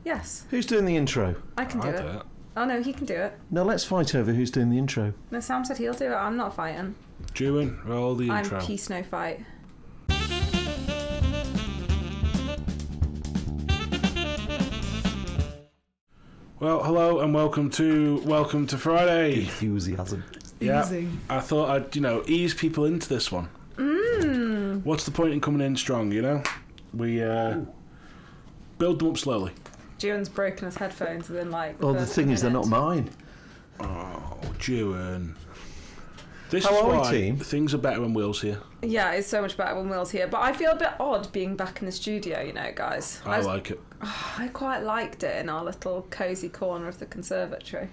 Yes. Who's doing the intro? I can do it. Oh no, he can do it. No, let's fight over who's doing the intro. No, Sam said he'll do it. I'm not fighting. Jewin, roll the intro. I'm peace, no fight. Well, hello and welcome to Friday. Enthusiasm. Yeah, I thought I'd ease people into this one. What's the point in coming in strong? We build them up slowly. Jewin's broken his headphones within the thing is, they're not mine. Oh, Jewin. This How is are we, why team? Things are better when Will's here. Yeah, it's so much better when Will's here. But I feel a bit odd being back in the studio, guys. I like it. I quite liked it in our little cosy corner of the conservatory.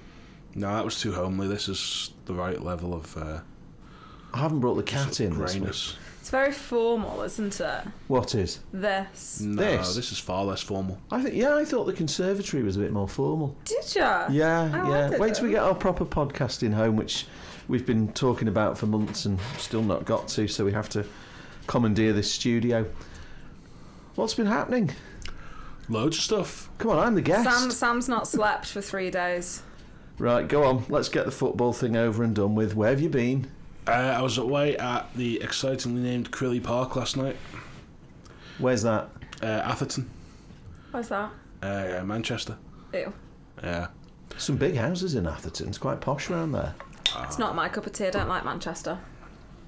No, that was too homely. This is the right level of I haven't brought the cat in this greyness. week. It's very formal, isn't it? What is? This. No, this is far less formal. I thought the conservatory was a bit more formal. Did ya? Yeah. Wait till we get our proper podcasting home, which we've been talking about for months and still not got to, so we have to commandeer this studio. What's been happening? Loads of stuff. Come on, I'm the guest. Sam's not slept for 3 days. Right, go on. Let's get the football thing over and done with. Where have you been? I was away at the excitingly named Crilly Park last night. Where's that? Atherton. Where's that? Manchester. Ew. Yeah. Some big houses in Atherton. It's quite posh around there. It's not my cup of tea. I don't like Manchester.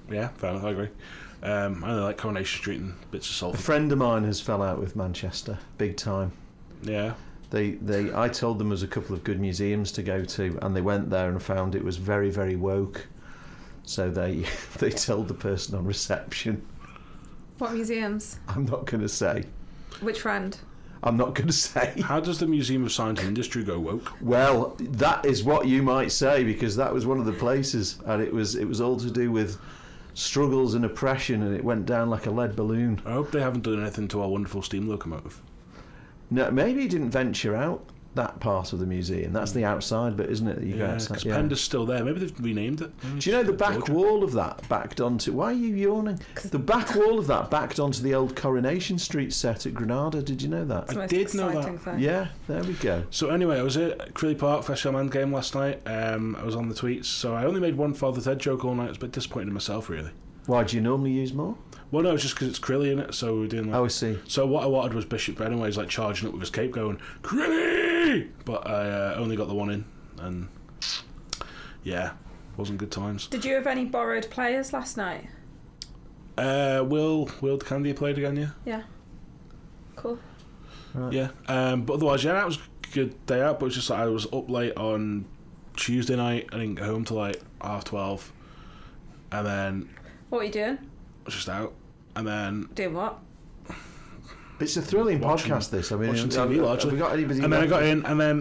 Yeah, fair enough, I agree. I only like Coronation Street and bits of A Salford. friend of mine has fell out with Manchester, big time. Yeah. I told them there was a couple of good museums to go to, and they went there and found it was very, very woke. So they told the person on reception. What museums? I'm not going to say. Which friend? I'm not going to say. How does the Museum of Science and Industry go woke? Well, that is what you might say, because that was one of the places, and it was all to do with struggles and oppression, and it went down like a lead balloon. I hope they haven't done anything to our wonderful steam locomotive. No, maybe he didn't venture out that part of the museum. That's the outside bit, isn't it? That you go outside. Because Penda's still there. Maybe they've renamed it. Do you know the back wall of that backed onto... Why are you yawning? The back wall of that backed onto the old Coronation Street set at Granada. Did you know that? It's the most did know exciting that. thing. Yeah, there we go. So anyway, I was at Crilly Park Festival Man game last night. I was on the tweets, so I only made one Father's Head joke all night. I was a bit disappointed in myself, really. Why, do you normally use more? Well, no, it's just because it's Crilly in it, so we were doing that. Oh, I see. So what I wanted was Bishop Benaway's charging up with his cape going, Crilly! But I only got the one in, and yeah, wasn't good times. Did you have any borrowed players last night? Will the Candy played again, yeah? Yeah. Cool. Right. Yeah, but otherwise, yeah, that was a good day out, but it was just I was up late on Tuesday night, I didn't get home till 12:30, and then... What were you doing? I was just out, and then... Doing what? It's a thrilling podcast, this. I mean, watching TV largely. Have we got anybody? And then I got in, and then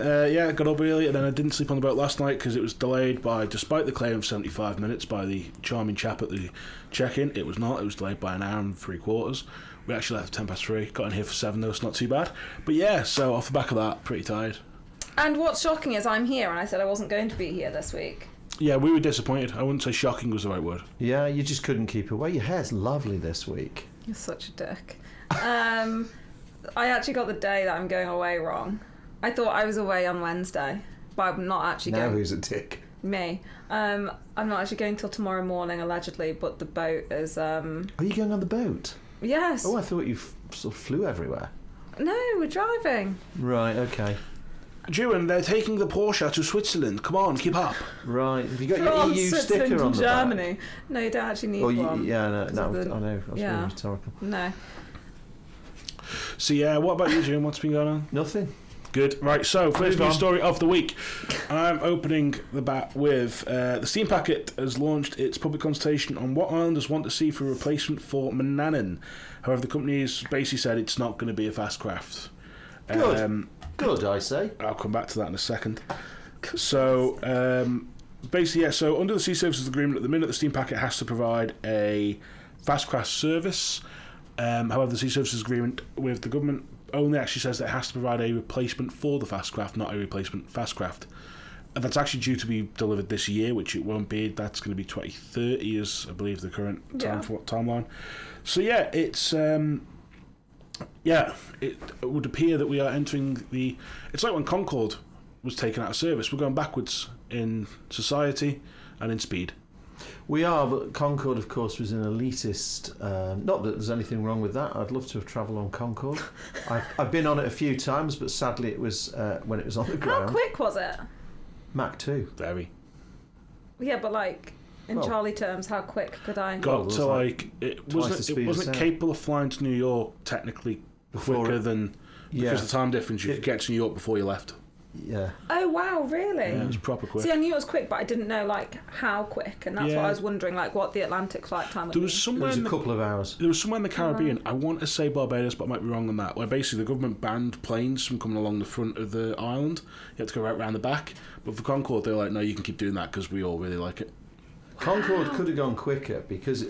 got up early, and then I didn't sleep on the boat last night because it was delayed by, despite the claim of 75 minutes by the charming chap at the check-in, it was not. It was delayed by an hour and 3/4. We actually left at 3:10. Got in here for 7 though, so not too bad. But yeah, so off the back of that, pretty tired. And what's shocking is I'm here, and I said I wasn't going to be here this week. Yeah, we were disappointed. I wouldn't say shocking was the right word. Yeah, you just couldn't keep away. Your hair's lovely this week. You're such a dick. I actually got the day that I'm going away wrong. I thought I was away on Wednesday, but I'm not actually going. Now who's a dick? Me. I'm not actually going till tomorrow morning, allegedly, but the boat is... Are you going on the boat? Yes. Oh, I thought you sort of flew everywhere. No, we're driving. Right, okay. Jewin, they're taking the Porsche to Switzerland. Come on, keep up. Right. Have you got France, your EU Switzerland sticker on and the Germany. back? No, you don't actually need one. Yeah, no, I know. I was being rhetorical. No. So yeah, what about you, Jewin? What's been going on? Nothing. Good. Right, so first Move news on. story of the week. I'm opening the bat with the Steam Packet has launched its public consultation on what islanders want to see for a replacement for Manannan. However, the company has basically said it's not going to be a fast craft. Good. Good, I say. I'll come back to that in a second. So, basically, yeah, so under the Sea Services Agreement, at the minute, the Steam Packet has to provide a fast craft service. However, the Sea Services Agreement with the government only actually says that it has to provide a replacement for the fast craft, not a replacement fast craft. And that's actually due to be delivered this year, which it won't be. That's going to be 2030 is, I believe, the current timeline. So yeah, it's Yeah, it would appear that we are entering the... It's like when Concorde was taken out of service. We're going backwards in society and in speed. We are, but Concorde, of course, was an elitist. Not that there's anything wrong with that. I'd love to have travelled on Concorde. I've been on it a few times, but sadly it was when it was on the ground. How quick was it? Mach 2. Very. Yeah, but like in Charlie terms, how quick could I? Got to like it twice the speed of wasn't sound. capable of flying to New York technically quicker than because of the time difference. You could get to New York before you left. Yeah. Oh wow, really? Yeah, it was proper quick. See, I knew it was quick, but I didn't know like how quick, and that's what I was wondering, like what the Atlantic flight time would There be. was somewhere It was a couple of hours. There was somewhere in the Caribbean. I want to say Barbados, but I might be wrong on that. Where basically the government banned planes from coming along the front of the island. You had to go right round the back. But for Concorde, they were like, no, you can keep doing that because we all really like it. Concorde could have gone quicker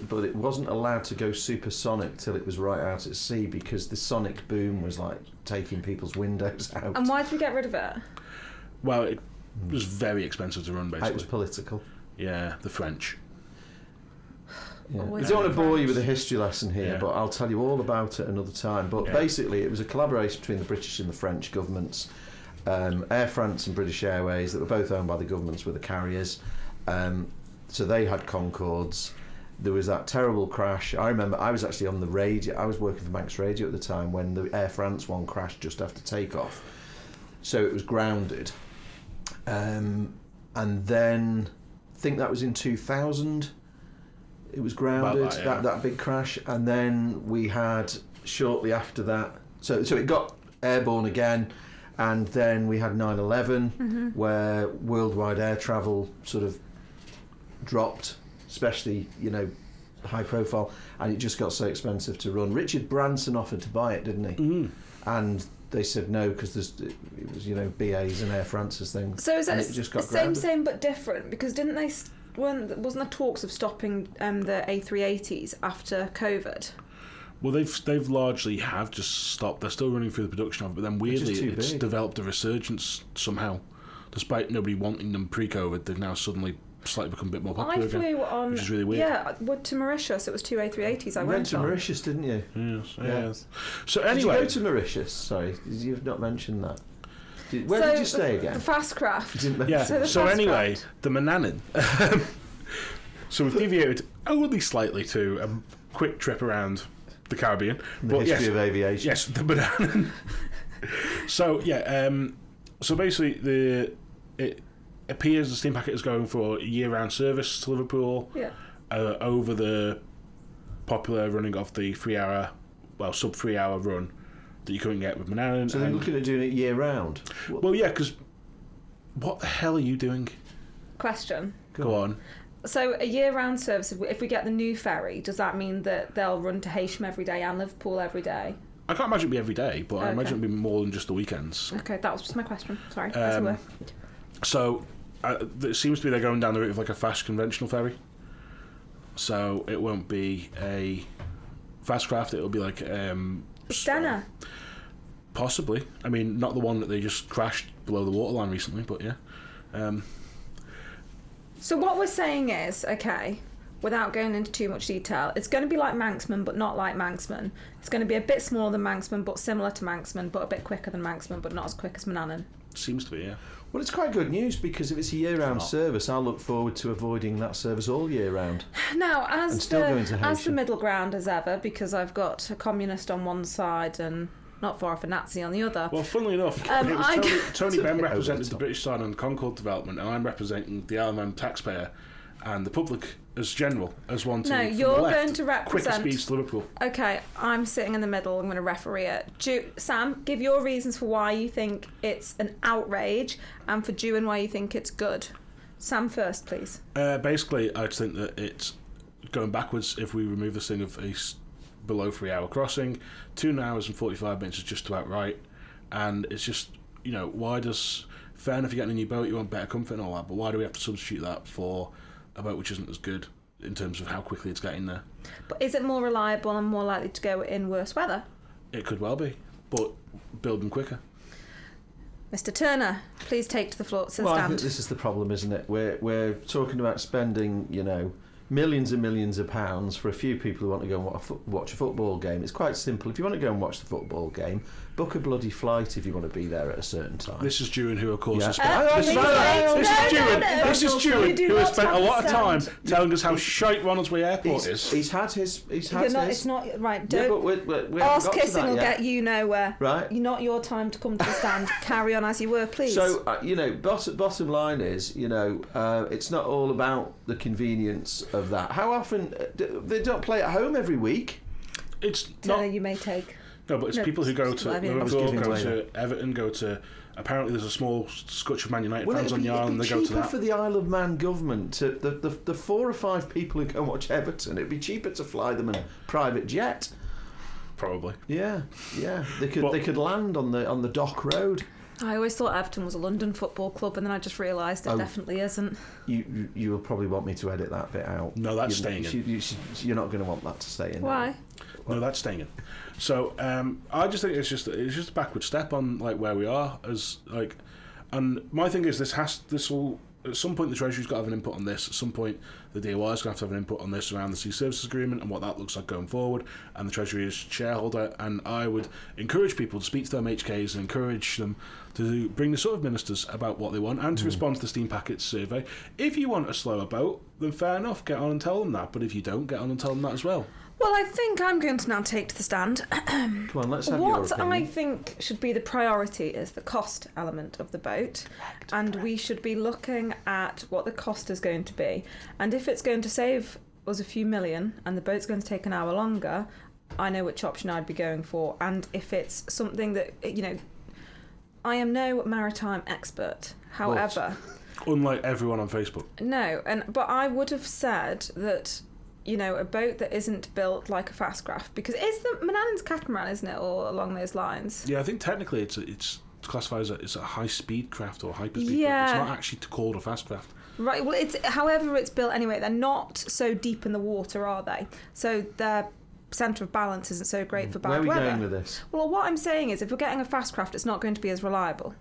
but it wasn't allowed to go supersonic till it was right out at sea because the sonic boom was like taking people's windows out. And why did we get rid of it? Well, it was very expensive to run, basically. It was political. Yeah, the French. Yeah. I Always don't want to bore you French. with a history lesson here, but I'll tell you all about it another time. But basically, it was a collaboration between the British and the French governments. Air France and British Airways, that were both owned by the governments, were the carriers. So they had Concordes. There was that terrible crash. I remember I was actually on the radio. I was working for Manx Radio at the time when the Air France one crashed just after takeoff. So it was grounded. And then I think that was in 2000. It was grounded, that big crash. And then we had shortly after that. So it got airborne again. And then we had 9/11, where worldwide air travel sort of dropped, especially, high profile, and it just got so expensive to run. Richard Branson offered to buy it, didn't he? And they said no because it was, BA's and Air France's thing. So is and it it just got same grounded. but different? Because didn't they? Wasn't there talks of stopping the A380s after COVID? Well, they've largely have just stopped. They're still running through the production of it, but then weirdly it's developed a resurgence somehow. Despite nobody wanting them pre-COVID, they've now suddenly slightly become a bit more popular again. I flew on, which is really weird. Yeah, to Mauritius. It was 2 A380s. I went to Mauritius, didn't you? Yes. So anyway, did you go to Mauritius? Sorry, you've not mentioned that. Where did you stay again? The fast craft. So anyway, the Manannan. So we've deviated only slightly to a quick trip around the Caribbean. The history of aviation. Yes, the Manannan. So so basically it appears the steam packet is going for a year-round service to Liverpool. Yeah. Over the popular running of the sub 3 hour run that you couldn't get with Manannan. So they're looking at doing it year-round. Well, yeah, because what the hell are you doing? Question. Go on. So a year-round service, if we get the new ferry, does that mean that they'll run to Heysham every day and Liverpool every day? I can't imagine it'd be every day, but I imagine it'd be more than just the weekends. Okay, that was just my question. Sorry. So it seems to be they're going down the route of like a fast conventional ferry. So it won't be a fast craft, it'll be like Stena. Possibly. I mean, not the one that they just crashed below the waterline recently, but yeah. So what we're saying is, okay, without going into too much detail, it's going to be like Manxman, but not like Manxman. It's going to be a bit smaller than Manxman, but similar to Manxman, but a bit quicker than Manxman, but not as quick as Manannan. Seems to be, yeah. Well, it's quite good news because if it's a year-round service, I'll look forward to avoiding that service all year round. Now, as the middle ground as ever, because I've got a communist on one side and not far off a Nazi on the other. Well, funnily enough, it was Tony Benn represented the British side on the Concorde development, and I'm representing the LMM taxpayer and the public as general, as one team. No, you're going to represent... quicker speeds to Liverpool. Okay, I'm sitting in the middle. I'm going to referee it. Sam, give your reasons for why you think it's an outrage, and for Dewan why you think it's good. Sam first, please. Basically, I just think that it's going backwards if we remove this thing of a below 3 hour crossing. 2 hours and 45 minutes is just about right, and it's just, why does... Fair enough, you're getting a new boat, you want better comfort and all that, but why do we have to substitute that for a boat which isn't as good in terms of how quickly it's getting there? But is it more reliable and more likely to go in worse weather? It could well be, but build them quicker. Mr. Turner, please take to the floor. I think this is the problem, isn't it? We're talking about spending, millions and millions of pounds for a few people who want to go and watch a football game. It's quite simple. If you want to go and watch the football game, book a bloody flight if you want to be there at a certain time. This is Jewin, who of course has Yeah. spent... This is Jewin, You do who has not spent a have lot to of time stand. telling us how shite Ronaldsway Airport is. He's had his. It's not right. Yeah, Don't. but we haven't Arse got to kissing that will yet. get you nowhere. Right. You're not your time to come to the stand. Carry on as you were, please. So, bottom line is, it's not all about the convenience of that. How often they don't play at home every week? It's not... you may take. No, but it's people who go to Liverpool, go to Everton, go to... Apparently there's a small scutch of Man United fans on the island, and they go to that. For the Isle of Man government, to the 4 or 5 people who go watch Everton, it'd be cheaper to fly them in a private jet. Probably. Yeah. They could land on the dock road. I always thought Everton was a London football club, and then I just realised it definitely isn't. You will probably want me to edit that bit out. No, that's staying in. You're not going to want that to stay in. Why? No, that's staying in. So I just think it's just a backward step on like where we are as like, and my thing is this will at some point the Treasury's got to have an input on this. At some point the DOI is going to have an input on this around the Sea Services Agreement and what that looks like going forward. And the Treasury is shareholder, and I would encourage people to speak to their HKs and encourage them to bring the sort of ministers about what they want and to respond to the Steam Packets survey. If you want a slower boat, then fair enough, get on and tell them that. But if you don't, get on and tell them that as well. Well, I think I'm going to now take to the stand. Come on, let's have your What opinion. I think should be the priority is the cost element of the boat. And we should be looking at what the cost is going to be. And if it's going to save us a few million and the boat's going to take an hour longer, I know which option I'd be going for. And if it's something that, I am no maritime expert. However... Unlike everyone on Facebook. No, but I would have said that... a boat that isn't built like a fast craft, because it's the Manannan's catamaran, isn't it, or along those lines? Yeah, I think technically it's classified as a high speed craft or hyper speed Yeah. craft. It's not actually called a fast craft. Right. Well, however it's built anyway. They're not so deep in the water, are they? So their centre of balance isn't so great for bad weather. Where are we going with this? Well, what I'm saying is, if we're getting a fast craft, it's not going to be as reliable.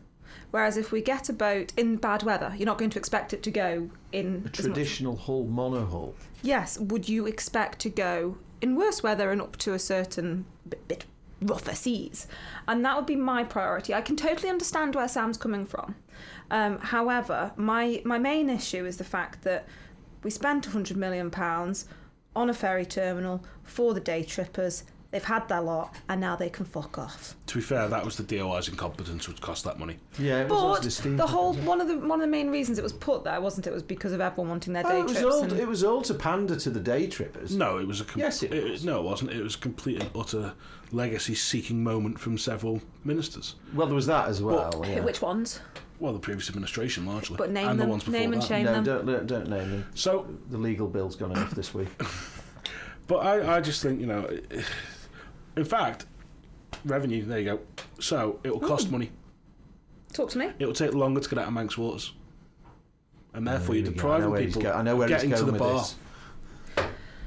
Whereas if we get a boat in bad weather, you're not going to expect it to go in... A traditional hull, monohull. Yes, would you expect to go in worse weather and up to a certain bit rougher seas? And that would be my priority. I can totally understand where Sam's coming from. However, my main issue is the fact that we spent £100 million on a ferry terminal for the day trippers. They've had their lot, and now they can fuck off. To be fair, that was the DOI's incompetence which cost that money. Yeah, it But was the whole one of the main reasons it was put there, wasn't it? Was because of everyone wanting their day trips. It was all to pander to the day trippers. No, it was Yes, it was. No, it wasn't. It was a complete and utter legacy-seeking moment from several ministers. Well, there was that as well. Well, yeah. Which ones? Well, the previous administration largely, But name and them. the ones before Name and that. shame No, them. don't name them. So, The legal bill's gone off this week. but I just think in fact, revenue. There you go. So it'll cost money. Talk to me. It'll take longer to get out of Manx waters, and therefore you're Here we go. depriving people I know where of he's getting to going the with bar.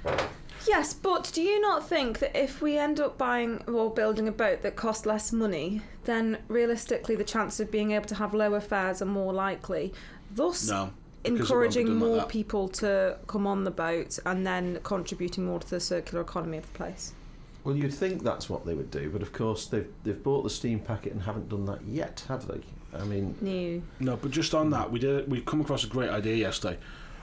this. Yes, but do you not think that if we end up buying or building a boat that costs less money, then realistically the chance of being able to have lower fares are more likely, thus No, because it won't be encouraging done like more that. people to come on the boat and then contributing more to the circular economy of the place? Well, you'd think that's what they would do, but of course they've bought the steam packet and haven't done that yet, have they? I mean, No, but just on that, we come across a great idea yesterday.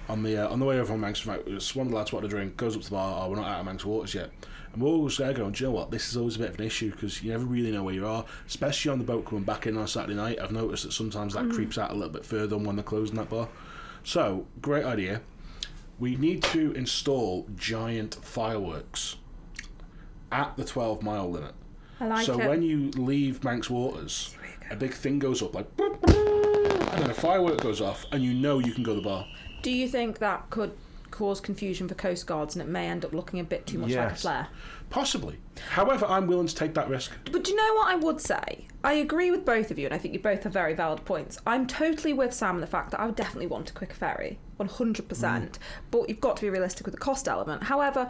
On the way over on Manx, it was one of the lads wanted a drink, goes up to the bar, we're not out of Manx waters yet. And we're always there going, do you know what, this is always a bit of an issue because you never really know where you are, especially on the boat coming back in on a Saturday night. I've noticed that sometimes that creeps out a little bit further than when they're closing that bar. So, great idea. We need to install giant fireworks at the 12-mile limit. I like so it. when you leave Manx waters, a big thing goes up like boop, boop, and then a firework goes off and you know you can go to the bar. Do you think that could cause confusion for Coast Guards and it may end up looking a bit too much like a Yes. flare? Possibly. However, I'm willing to take that risk. But do you know what I would say? I agree with both of you, and I think you both have very valid points. I'm totally with Sam in the fact that I would definitely want a quick ferry, 100%. But you've got to be realistic with the cost element. However,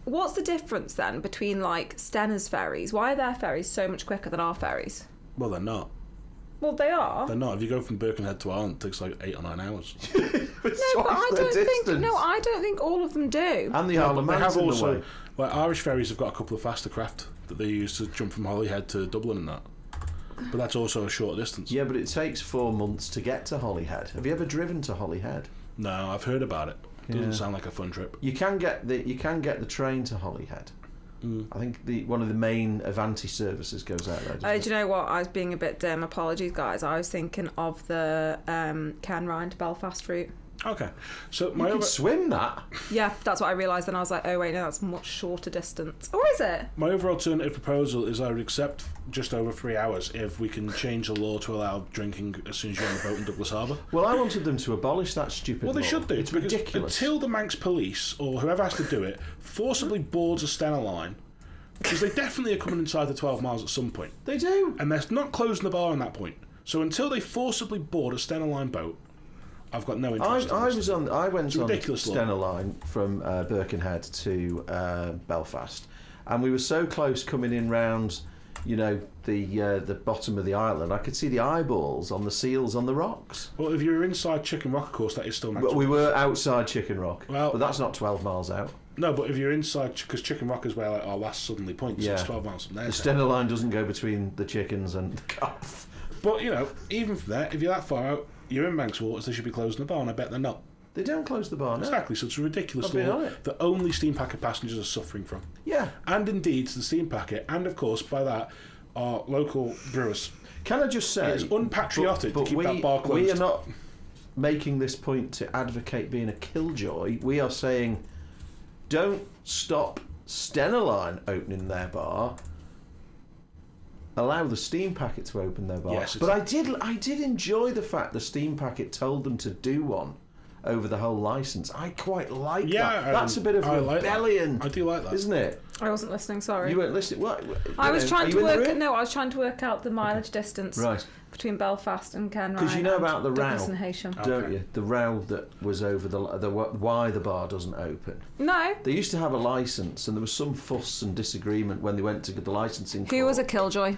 what's the difference then between like Stena's ferries? Why are their ferries so much quicker than our ferries? Well, they're not. Well, they are. They're not. If you go from Birkenhead to Ireland, it takes like 8 or 9 hours. No, but I don't think all of them do. And the Isle of They Man's have in the also, way. like Irish ferries have got a couple of faster craft that they use to jump from Holyhead to Dublin and that. But that's also a short distance. Yeah, but it takes 4 months to get to Holyhead. Have you ever driven to Holyhead? No, I've heard about it. Doesn't sound like a fun trip. You can get the train to Holyhead. I think one of the main Avanti services goes out there. Do you know what? I was being a bit dim. Apologies, guys. I was thinking of the Cairnryan to Belfast route. Okay. So You could swim that. Yeah, that's what I realised. Then I was like, oh wait, no, that's a much shorter distance. Or is it? my overall alternative proposal is I would accept just over 3 hours if we can change the law to allow drinking as soon as you're on the boat in Douglas Harbour. Well, I wanted them to abolish that stupid Well, they law. should do. It's because ridiculous. Until the Manx police, or whoever has to do it, forcibly boards a Stena line, because they definitely are coming inside the 12 miles at some point. They do. And they're not closing the bar on that point. So until they forcibly board a Stena line boat, I've got no interest in this. I went on ridiculous law. Stena line from Birkenhead to Belfast, and we were so close coming in round, the bottom of the island. I could see the eyeballs on the seals on the rocks. Well, if you're inside Chicken Rock, of course, that is still Manx. But we were outside Chicken Rock, Well- but that's not 12 miles out. No, but if you're inside, because Chicken Rock is where our last southerly point, so it's 12 miles from there. The Stena line doesn't go between the chickens and the calf. But, even from there, if you're that far out, you're in Manx waters, they should be closing the bar, and I bet they're not. They don't close the bar now. Exactly, so it's a ridiculous I've been on law it. that only steam packet passengers are suffering from. Yeah. And indeed, the steam packet, and of course, by that, our local brewers. Can I just say... It's unpatriotic to keep that bar closed. We are not making this point to advocate being a killjoy. We are saying, don't stop Stena Line opening their bar. Allow the steam packet to open their bar. Yes, but I did enjoy the fact the steam packet told them to do one over the whole licence. I quite like that. That's a bit of rebellion. I do like that, isn't it? I wasn't listening. Sorry. You weren't listening. What? I was trying are to you in the work. room? No, I was trying to work out the mileage distance Right. between Belfast and Cairnryan. Because you know about the Douglas row, and Heysham. don't you? The row that was over the why the bar doesn't open. No. They used to have a licence, and there was some fuss and disagreement when they went to the licensing. Who was a killjoy?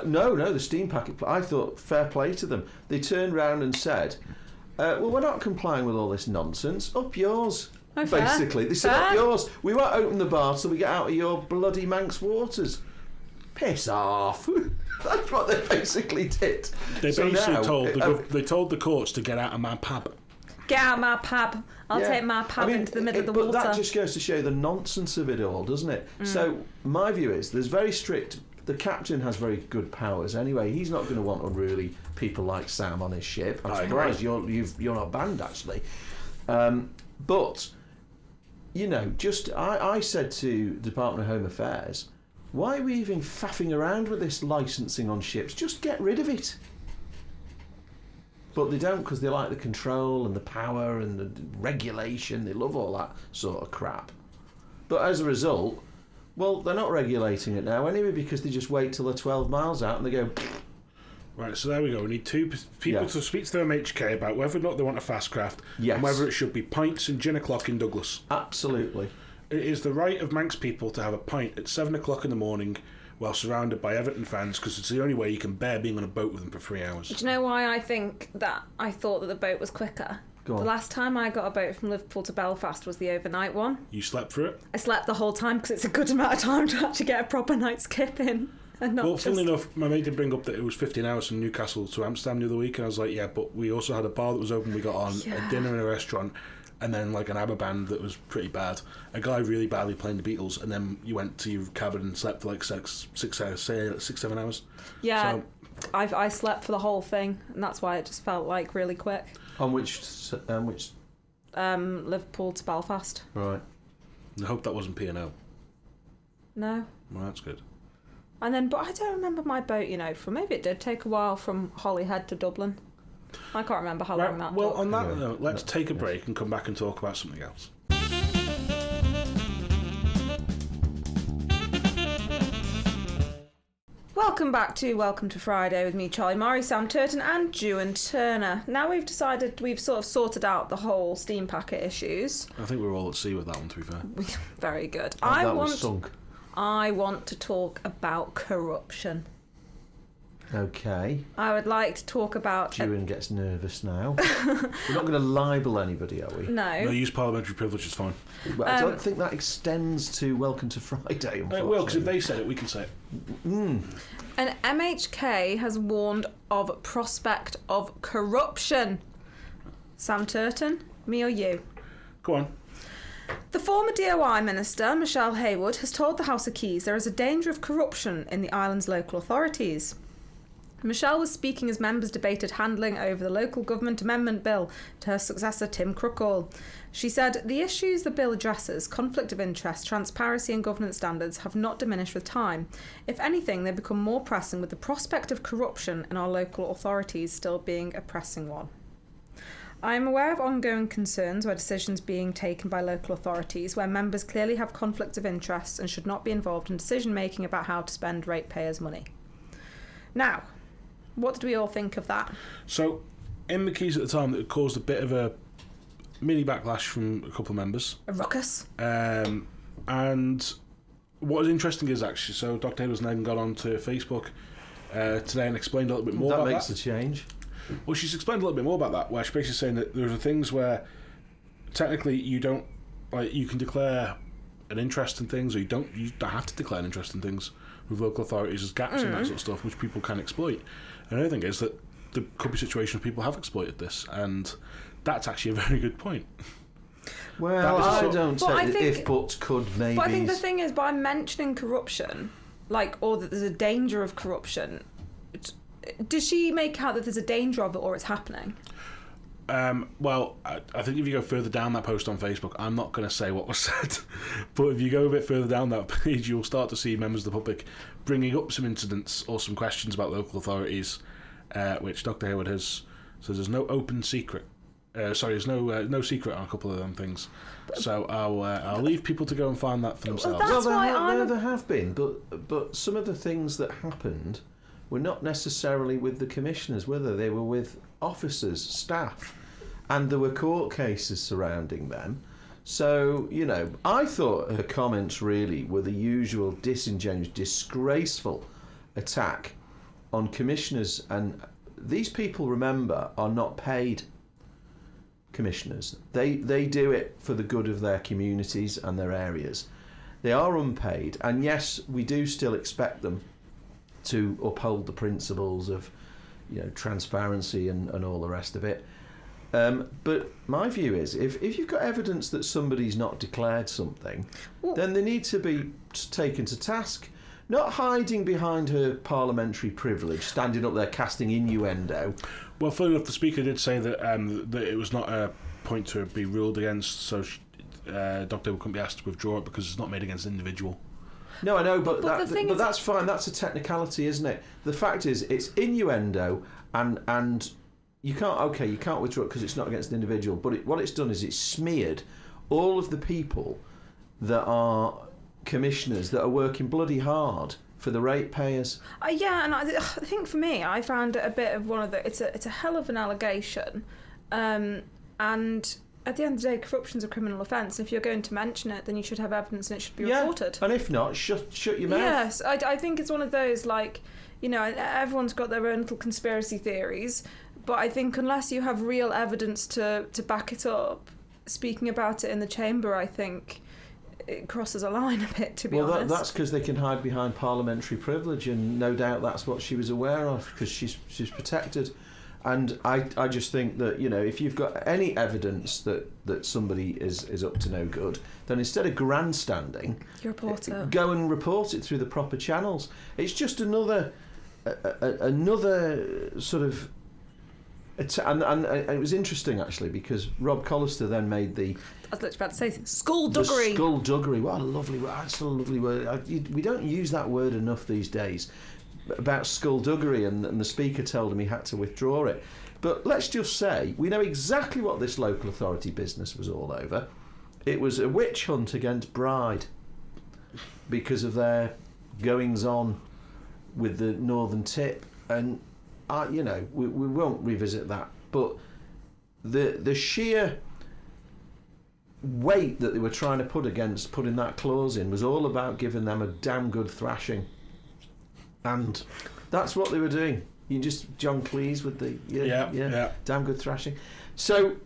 No, the steam packet. I thought fair play to them. They turned round and said, "Well, we're not complying with all this nonsense. Up yours." Oh, fair. Basically, they said, Fair. "Up yours. We won't open the bar till we get out of your bloody Manx waters." Piss off. That's what they basically did. They So basically now, they told the courts to get out of my pub. Get out my pub. I'll Yeah. take my pub into the middle of the but water. that just goes to show the nonsense of it all, doesn't it? So my view is there's very strict. The captain has very good powers anyway. He's not going to want unruly people like Sam on his ship. I'm I surprised you're not banned actually. But I said to the Department of Home Affairs, why are we even faffing around with this licensing on ships? Just get rid of it. But they don't, because they like the control and the power and the regulation. They love all that sort of crap. But as a result, well, they're not regulating it now anyway, because they just wait till they're 12 miles out and they go... Right, so there we go. We need two people to speak to the MHK about whether or not they want a fast craft and whether it should be pints and gin o'clock in Douglas. Absolutely. It is the right of Manx people to have a pint at 7 o'clock in the morning while surrounded by Everton fans, because it's the only way you can bear being on a boat with them for 3 hours. Do you know why I thought that the boat was quicker? Go on. The last time I got a boat from Liverpool to Belfast was the overnight one. You slept through it? I slept the whole time because it's a good amount of time to actually get a proper night's skip in. And not Well, just... funnily enough, my mate did bring up that it was 15 hours from Newcastle to Amsterdam the other week, and I was like, yeah, but we also had a bar that was open, we got on, a dinner in a restaurant, and then like an ABBA band that was pretty bad. A guy really badly playing the Beatles, and then you went to your cabin and slept for like 6 hours, say 6-7 hours. Yeah, So, I slept for the whole thing, and that's why it just felt like really quick. On which... Liverpool to Belfast. Right. I hope that wasn't P&O. No. Well, that's good. And then, but I don't remember my boat, maybe it did take a while from Holyhead to Dublin. I can't remember how long that Well, took. on that note, let's take a break and come back and talk about something else. Welcome back to Welcome to Friday with me, Charlie Murray, Sam Turton and Ewan Turner. Now we've sort of sorted out the whole steam packet issues. I think we're all at sea with that one, to be fair. Very good. That was sunk. I want to talk about corruption. Okay. I would like to talk about... Ewan gets nervous now. We're not going to libel anybody, are we? No. No, use parliamentary privilege, it's fine. Well, I don't think that extends to Welcome to Friday, unfortunately. It will, because if they said it, we can say it. An MHK has warned of prospect of corruption. Sam Turton, me or you? Go on. The former DOI Minister, Michelle Haywood, has told the House of Keys there is a danger of corruption in the island's local authorities. Michelle was speaking as members debated handling over the Local Government Amendment Bill to her successor Tim Crookall. She said, the issues the bill addresses, conflict of interest, transparency and governance standards, have not diminished with time. If anything, they become more pressing with the prospect of corruption in our local authorities still being a pressing one. I am aware of ongoing concerns where decisions being taken by local authorities where members clearly have conflicts of interest and should not be involved in decision making about how to spend ratepayers' money. Now, what did we all think of that? So, in the Keys at the time, it caused a bit of a mini backlash from a couple of members. A ruckus? And what was interesting is actually, so Dr. Taylor's then got on to Facebook today and explained a little bit more about that. That makes the change. Well, she's explained a little bit more about that, where she's basically saying that there are things where technically you don't, like, you can declare an interest in things, or you don't have to declare an interest in things with local authorities. There's gaps in that sort of stuff which people can exploit. And the other thing is that there could be situations where people have exploited this, and that's actually a very good point. Well, I don't say if buts could maybe. But I think the thing is, by mentioning corruption, like, or that there's a danger of corruption, does she make out that there's a danger of it or it's happening? Well, I think if you go further down that post on Facebook, I'm not going to say what was said, but if you go a bit further down that page, you'll start to see members of the public bringing up some incidents or some questions about local authorities, which Dr. Hayward says there's no open secret. There's no secret on a couple of them things. So I'll leave people to go and find that for themselves. There have been, but some of the things that happened were not necessarily with the commissioners, were they? They were with officers, staff, and there were court cases surrounding them. So, you know, I thought her comments really were the usual disingenuous, disgraceful attack on commissioners, and these people, remember, are not paid commissioners. They do it for the good of their communities and their areas. They are unpaid, and yes, we do still expect them to uphold the principles of, you know, transparency and all the rest of it. But my view is, if you've got evidence that somebody's not declared something, then they need to be taken to task. Not hiding behind her parliamentary privilege, standing up there casting innuendo. Well, funny enough, the Speaker did say that that it was not a point to be ruled against, so Dr. couldn't be asked to withdraw it because it's not made against an individual. No, I know, but is that's fine. That's a technicality, isn't it? The fact is, it's innuendo, and you can't withdraw it because it's not against an individual. But what it's done is it's smeared all of the people that are commissioners that are working bloody hard for the ratepayers. Yeah, and I think for me, I found it a bit of one of the. It's a hell of an allegation, and at the end of the day, corruption's a criminal offence. If you're going to mention it, then you should have evidence and it should be reported. And if not, shut your mouth. Yes, I think it's one of those, like, you know, everyone's got their own little conspiracy theories, but I think unless you have real evidence to back it up, speaking about it in the chamber, I think it crosses a line a bit, to be honest. Well, that's because they can hide behind parliamentary privilege, and no doubt that's what she was aware of, because she's protected. And I just think that, you know, if you've got any evidence that somebody is up to no good, then instead of grandstanding, go and report it through the proper channels. It's just another sort of... And it was interesting, actually, because Rob Collister then made the... I was about to say skullduggery. The skullduggery. What a lovely word. That's a lovely word. We don't use that word enough these days. About skullduggery, and the Speaker told him he had to withdraw it. But let's just say, we know exactly what this local authority business was all over. It was a witch hunt against Bride because of their goings-on with the Northern Tip. And, you know, we won't revisit that. But the sheer weight that they were trying to put against putting that clause in was all about giving them a damn good thrashing. And That's what they were doing. You just John Cleese with the yeah. damn good thrashing. So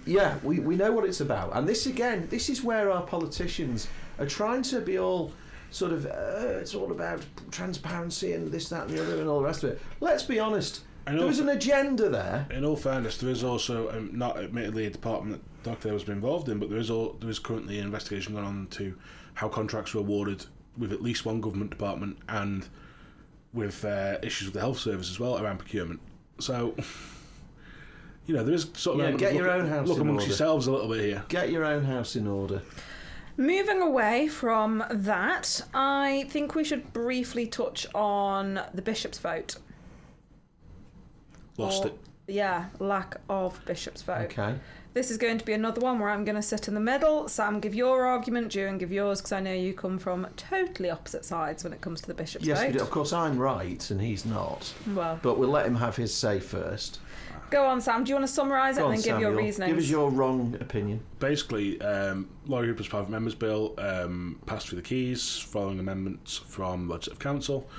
yeah, we know what it's about, and this is where our politicians are trying to be all sort of it's all about transparency and this, that, and the other, and all the rest of it. Let's be honest. There was an agenda there. In all fairness, there is also not admittedly a department that Dr. There has been involved in, but there is currently an investigation going on to how contracts were awarded with at least one government department and with issues with the health service as well around procurement. So, there is sort of get your own house look in amongst order. yourselves a little bit here. Get your own house in order. Moving away from that, I think we should briefly touch on the bishop's vote. Lost it. Yeah, lack of bishop's vote. Okay. This is going to be another one where I'm going to sit in the middle. Sam, give your argument. Julian, give yours, because I know you come from totally opposite sides when it comes to the bishop's vote. Yes, we do. Of course, I'm right and he's not. Well, but we'll let him have his say first. Go on, Sam. Do you want to summarise it Go and on, then give your Samuel. reasonings? Give us your wrong opinion. Basically, Laurie Hooper's private members bill passed through the Keys following amendments from Legislative Council,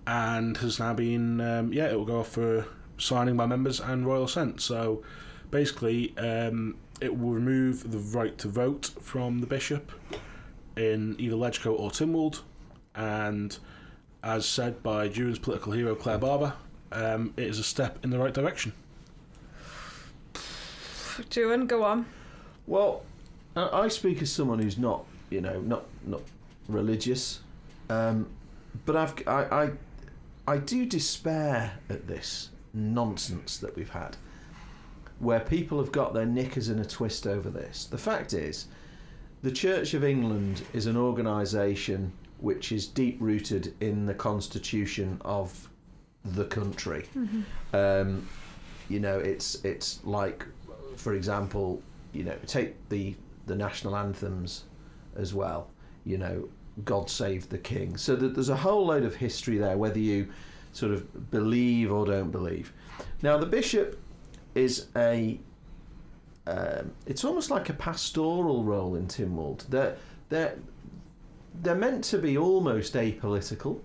and has now been it will go off for signing by members and royal assent. So basically, it will remove the right to vote from the bishop in either Legco or Tynwald, and as said by Julian's political hero Claire Barber, it is a step in the right direction. Julian, go on. Well, I speak as someone who's not religious, but I do despair at this nonsense that we've had, where people have got their knickers in a twist over this. The fact is, the Church of England is an organisation which is deep rooted in the constitution of the country. Mm-hmm. It's like, for example, take the national anthems as well. God Save the King. So that there's a whole load of history there, whether you sort of believe or don't believe. Now, the bishop is it's almost like a pastoral role in Tynwald. They're meant to be almost apolitical,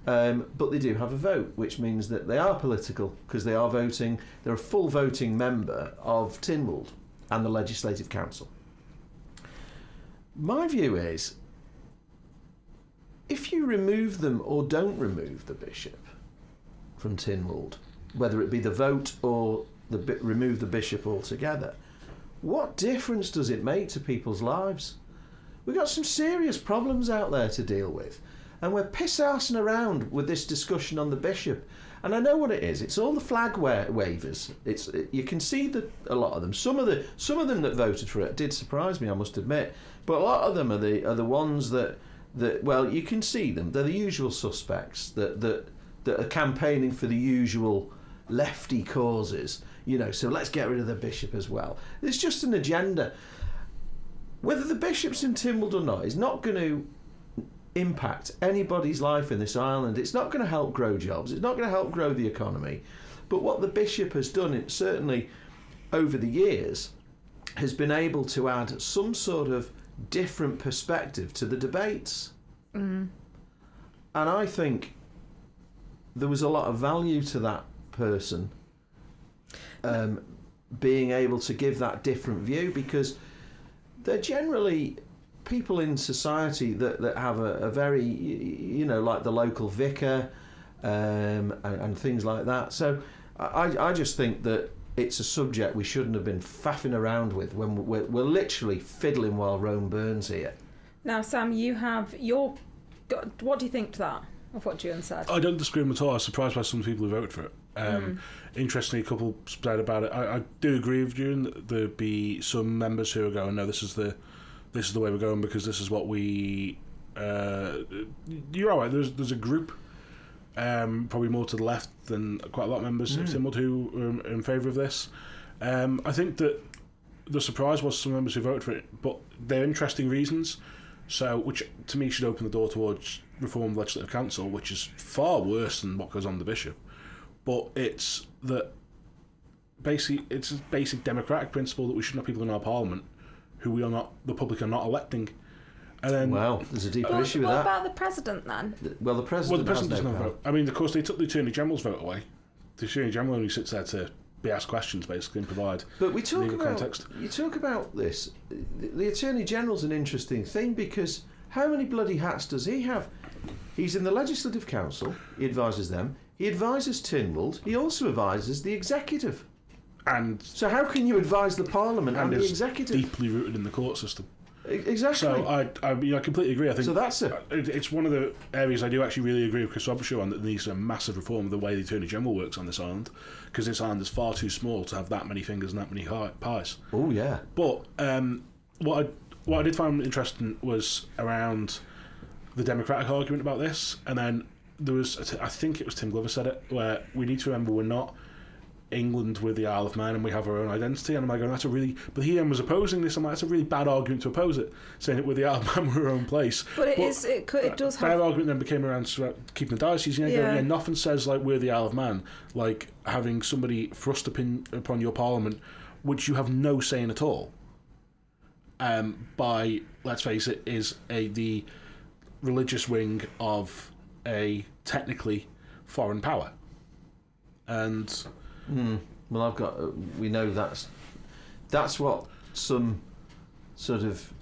but they do have a vote, which means that they are political because they are voting. They're a full voting member of Tynwald and the Legislative Council. My view is, if you remove them or don't remove the bishop from Tynwald, whether it be the vote or remove the bishop altogether, what difference does it make to people's lives? We've got some serious problems out there to deal with, and we're piss-arsing around with this discussion on the bishop. And I know what it is. It's all the flag wavers. You can see that a lot of them. Some of them that voted for it did surprise me, I must admit. But a lot of them are the ones that well, you can see them. They're the usual suspects that are campaigning for the usual lefty causes. So let's get rid of the bishop as well. It's just an agenda. Whether the bishop's in Tynwald or not is not going to impact anybody's life in this island. It's not going to help grow jobs. It's not going to help grow the economy. But what the bishop has done, it certainly over the years, has been able to add some sort of different perspective to the debates. And I think there was a lot of value to that person being able to give that different view, because they're generally people in society that have a very, like the local vicar and things like that. So I just think that it's a subject we shouldn't have been faffing around with when we're literally fiddling while Rome burns here. Now, Sam, you have your... What do you think to that, of what Julian said? I don't disagree with him at all. I was surprised by some of the people who voted for it. Interestingly, a couple said about it. I do agree with Julian that there'd be some members who are going, no, this is the way we're going because this is what we... you're all right. There's a group, probably more to the left than quite a lot of members of Tynwald who are in favour of this. I think that the surprise was some members who voted for it, but they're interesting reasons. So, which to me should open the door towards reform of the Legislative Council, which is far worse than what goes on with the bishop. But it's that basically it's a basic democratic principle that we shouldn't have people in our parliament who the public are not electing. And then, well, there's a deeper issue with what that. about the president then? Well, the president, does has no not power. vote. I mean, of course, they took the Attorney General's vote away. The Attorney General only sits there to be asked questions, basically, and provide But we talk legal about context. you talk about this. The Attorney General's an interesting thing because how many bloody hats does he have? He's in the Legislative Council. He advises them. He advises Tynwald. He also advises the executive. And So how can you advise the Parliament and the is executive? deeply rooted in the court system. Exactly. So I mean, I completely agree. I think So that's it. It's one of the areas I do actually really agree with Chris Robertshaw on, that there needs a massive reform of the way the Attorney General works on this island, because this island is far too small to have that many fingers and that many pies. Oh yeah. But what I did find interesting was around the Democratic argument about this, and then there was, I think it was Tim Glover said it, where we need to remember we're not England with the Isle of Man and we have our own identity. And I'm like, going, that's a really... But he then was opposing this. I'm like, that's a really bad argument to oppose it, saying that with the Isle of Man we're our own place. But it does have... Their argument then became around keeping the diocese. You know, Yeah. nothing says like we're the Isle of Man, like having somebody thrust upon your parliament, which you have no say in at all. By, let's face it, is the religious wing of a technically foreign power. And... Well, we know that's what some sort of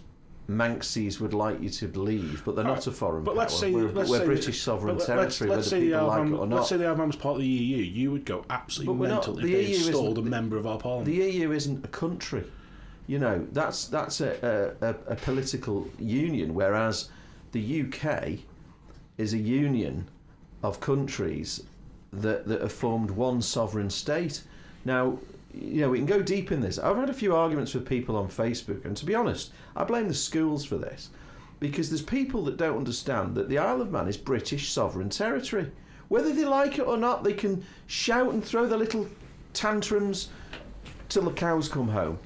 Manxies would like you to believe, but they're not a foreign power. Let's say we're say British sovereign territory, let's whether people like it or not. Let's say the Isle of Man was part of the EU. You would go absolutely But mental if the they EU installed a isn't- member of our parliament. The EU isn't a country. You know, that's a political union, whereas the UK is a union of countries that have formed one sovereign state. Now, you know, we can go deep in this. I've had a few arguments with people on Facebook, and to be honest, I blame the schools for this, because there's people that don't understand that the Isle of Man is British sovereign territory. Whether they like it or not, they can shout and throw their little tantrums till the cows come home.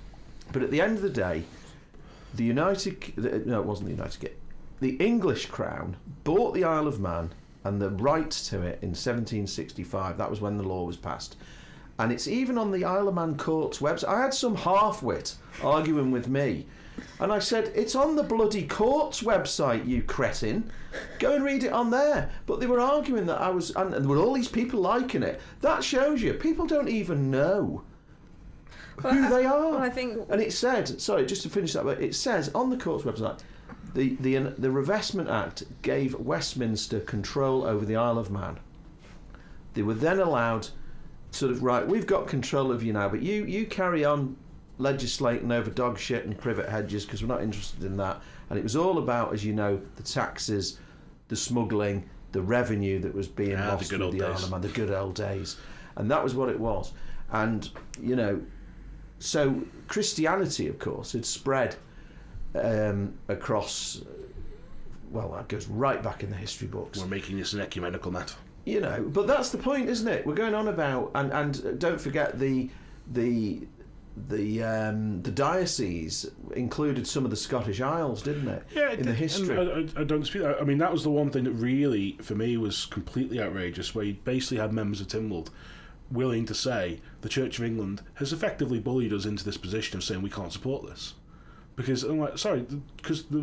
But at the end of the day, it wasn't the United Kingdom. The English Crown bought the Isle of Man and the right to it in 1765. That was when the law was passed. And it's even on the Isle of Man Court's website. I had some half-wit arguing with me. And I said, it's on the bloody court's website, you cretin. Go and read it on there. But they were arguing that and there were all these people liking it. That shows you, people don't even know who they are. Well, I think... And it said, sorry, just to finish that, but it says on the court's website, the Revestment Act gave Westminster control over the Isle of Man. They were then allowed, sort of, right, we've got control of you now, but you carry on legislating over dog shit and privet hedges because we're not interested in that. And it was all about, as you know, the taxes, the smuggling, the revenue that was being lost with the Isle of Man, the good old days. And that was what it was. And, you know, so Christianity, of course, had spread across, well, that goes right back in the history books. We're making this an ecumenical matter. You know, but that's the point, isn't it? We're going on about, and don't forget the diocese included some of the Scottish Isles, didn't it? Yeah, in the history. I don't dispute that. I mean, that was the one thing that really, for me, was completely outrageous, where you basically had members of Tynwald willing to say the Church of England has effectively bullied us into this position of saying we can't support this. Because I'm like, sorry, because How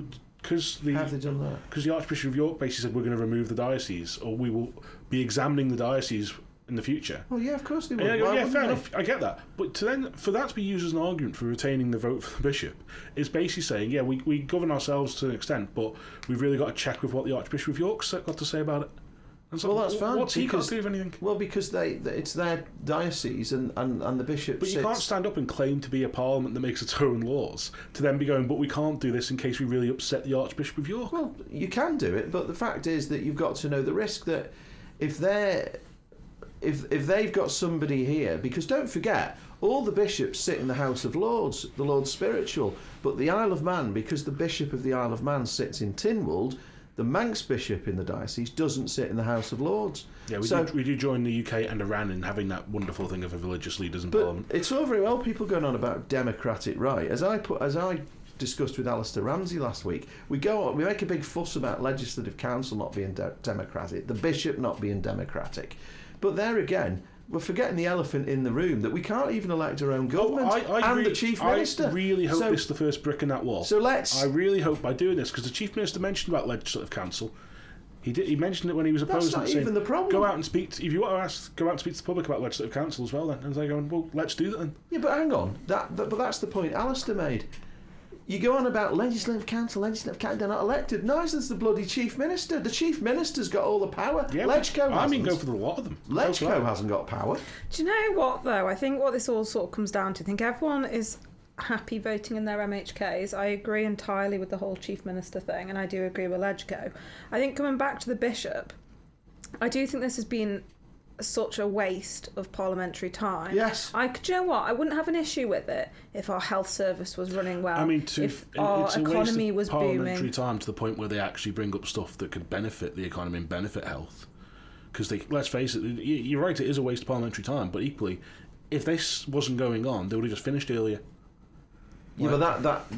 have they done that? Because the Archbishop of York basically said we're going to remove the diocese, or we will be examining the diocese in the future. Well, yeah, of course they would. Yeah, fair enough. I get that, but for that to be used as an argument for retaining the vote for the bishop is basically saying, yeah, we govern ourselves to an extent, but we've really got to check with what the Archbishop of York's got to say about it. And so, well, that's fine. What's he got to do with anything? Well, because it's their diocese and the bishop. But you can't stand up and claim to be a parliament that makes its own laws to then be going, but we can't do this in case we really upset the Archbishop of York. Well, you can do it, but the fact is that you've got to know the risk that if they've got somebody here, because don't forget, all the bishops sit in the House of Lords, the Lords Spiritual, but the Isle of Man, because the Bishop of the Isle of Man sits in Tynwald, the Manx bishop in the diocese doesn't sit in the House of Lords. Yeah, we do join the UK and Iran in having that wonderful thing of religious leaders in Parliament. It's all very well people going on about democratic right. As I discussed with Alistair Ramsey last week, we make a big fuss about Legislative Council not being democratic, the bishop not being democratic. But there again, we're forgetting the elephant in the room, that we can't even elect our own government the Chief Minister. I really hope this is the first brick in that wall. So I really hope by doing this, because the Chief Minister mentioned about Legislative Council. He mentioned it when he was opposing. That's not even the problem. Go out and speak. If you want to ask, go out and speak to the public about Legislative Council as well. Then, and they're going, well, let's do that then. Yeah, but hang on. But that's the point Alistair made. You go on about Legislative Council, they're not elected. Neither's the bloody Chief Minister. The Chief Minister's got all the power. Yeah, Legco hasn't. go for the lot of them. Legco hasn't got power. Do you know what, though? I think what this all sort of comes down to, I think everyone is happy voting in their MHKs. I agree entirely with the whole Chief Minister thing, and I do agree with Legco. I think coming back to the Bishop, I do think this has been such a waste of parliamentary time. Yes. Do you know what? I wouldn't have an issue with it if our health service was running well. I mean, if our economy was parliamentary booming. time to the point where they actually bring up stuff that could benefit the economy and benefit health. Because let's face it, you're right, it is a waste of parliamentary time. But equally, if this wasn't going on, they would have just finished earlier. Yeah,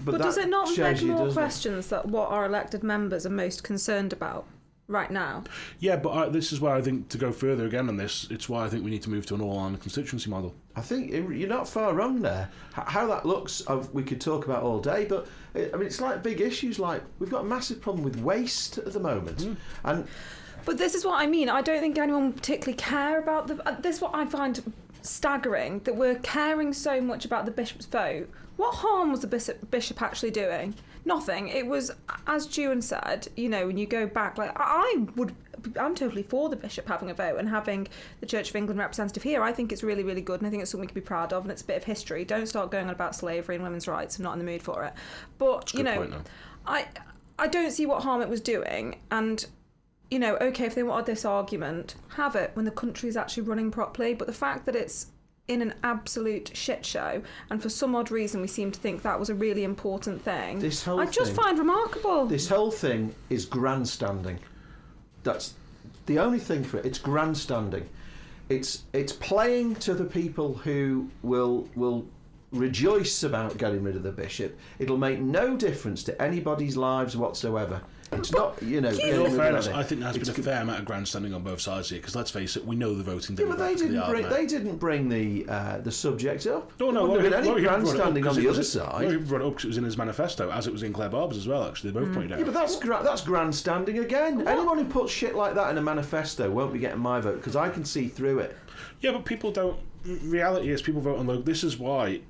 but does it not beg more doesn't questions that what our elected members are most concerned about right now? Yeah, but this is why I think, to go further again on this, it's why I think we need to move to an all-Ireland constituency model. I think you're not far wrong there. How that looks, we could talk about all day, but I mean, it's like big issues. Like, we've got a massive problem with waste at the moment, But this is what I mean. I don't think anyone particularly care about this is what I find staggering, that we're caring so much about the Bishop's vote. What harm was the Bishop actually doing? Nothing. It was, as Juan said, when you go back, like I'm totally for the Bishop having a vote and having the Church of England representative here. I think it's really, really good, and I think it's something we can be proud of, and it's a bit of history. Don't start going on about slavery and women's rights. I'm not in the mood for it. But, I don't see what harm it was doing, and okay, if they wanted this argument, have it when the country's actually running properly. But the fact that it's in an absolute shit show, and for some odd reason we seem to think that was a really important thing, I just find remarkable. This whole thing is grandstanding. That's the only thing for it. It's grandstanding. It's playing to the people who will rejoice about getting rid of the Bishop. It'll make no difference to anybody's lives whatsoever. It's not, In all fairness, I think there's been a fair amount of grandstanding on both sides here, because let's face it, we know the voting didn't. Yeah, but they didn't bring the subject up. No, there wouldn't have been any grandstanding on the other side. He brought it up because it was in his manifesto, as it was in Claire Barber's as well. Actually, they both pointed out. Yeah, but that's grandstanding again. What? Anyone who puts shit like that in a manifesto won't be getting my vote, because I can see through it. Yeah, but people don't. Reality is, people vote on local. This is why.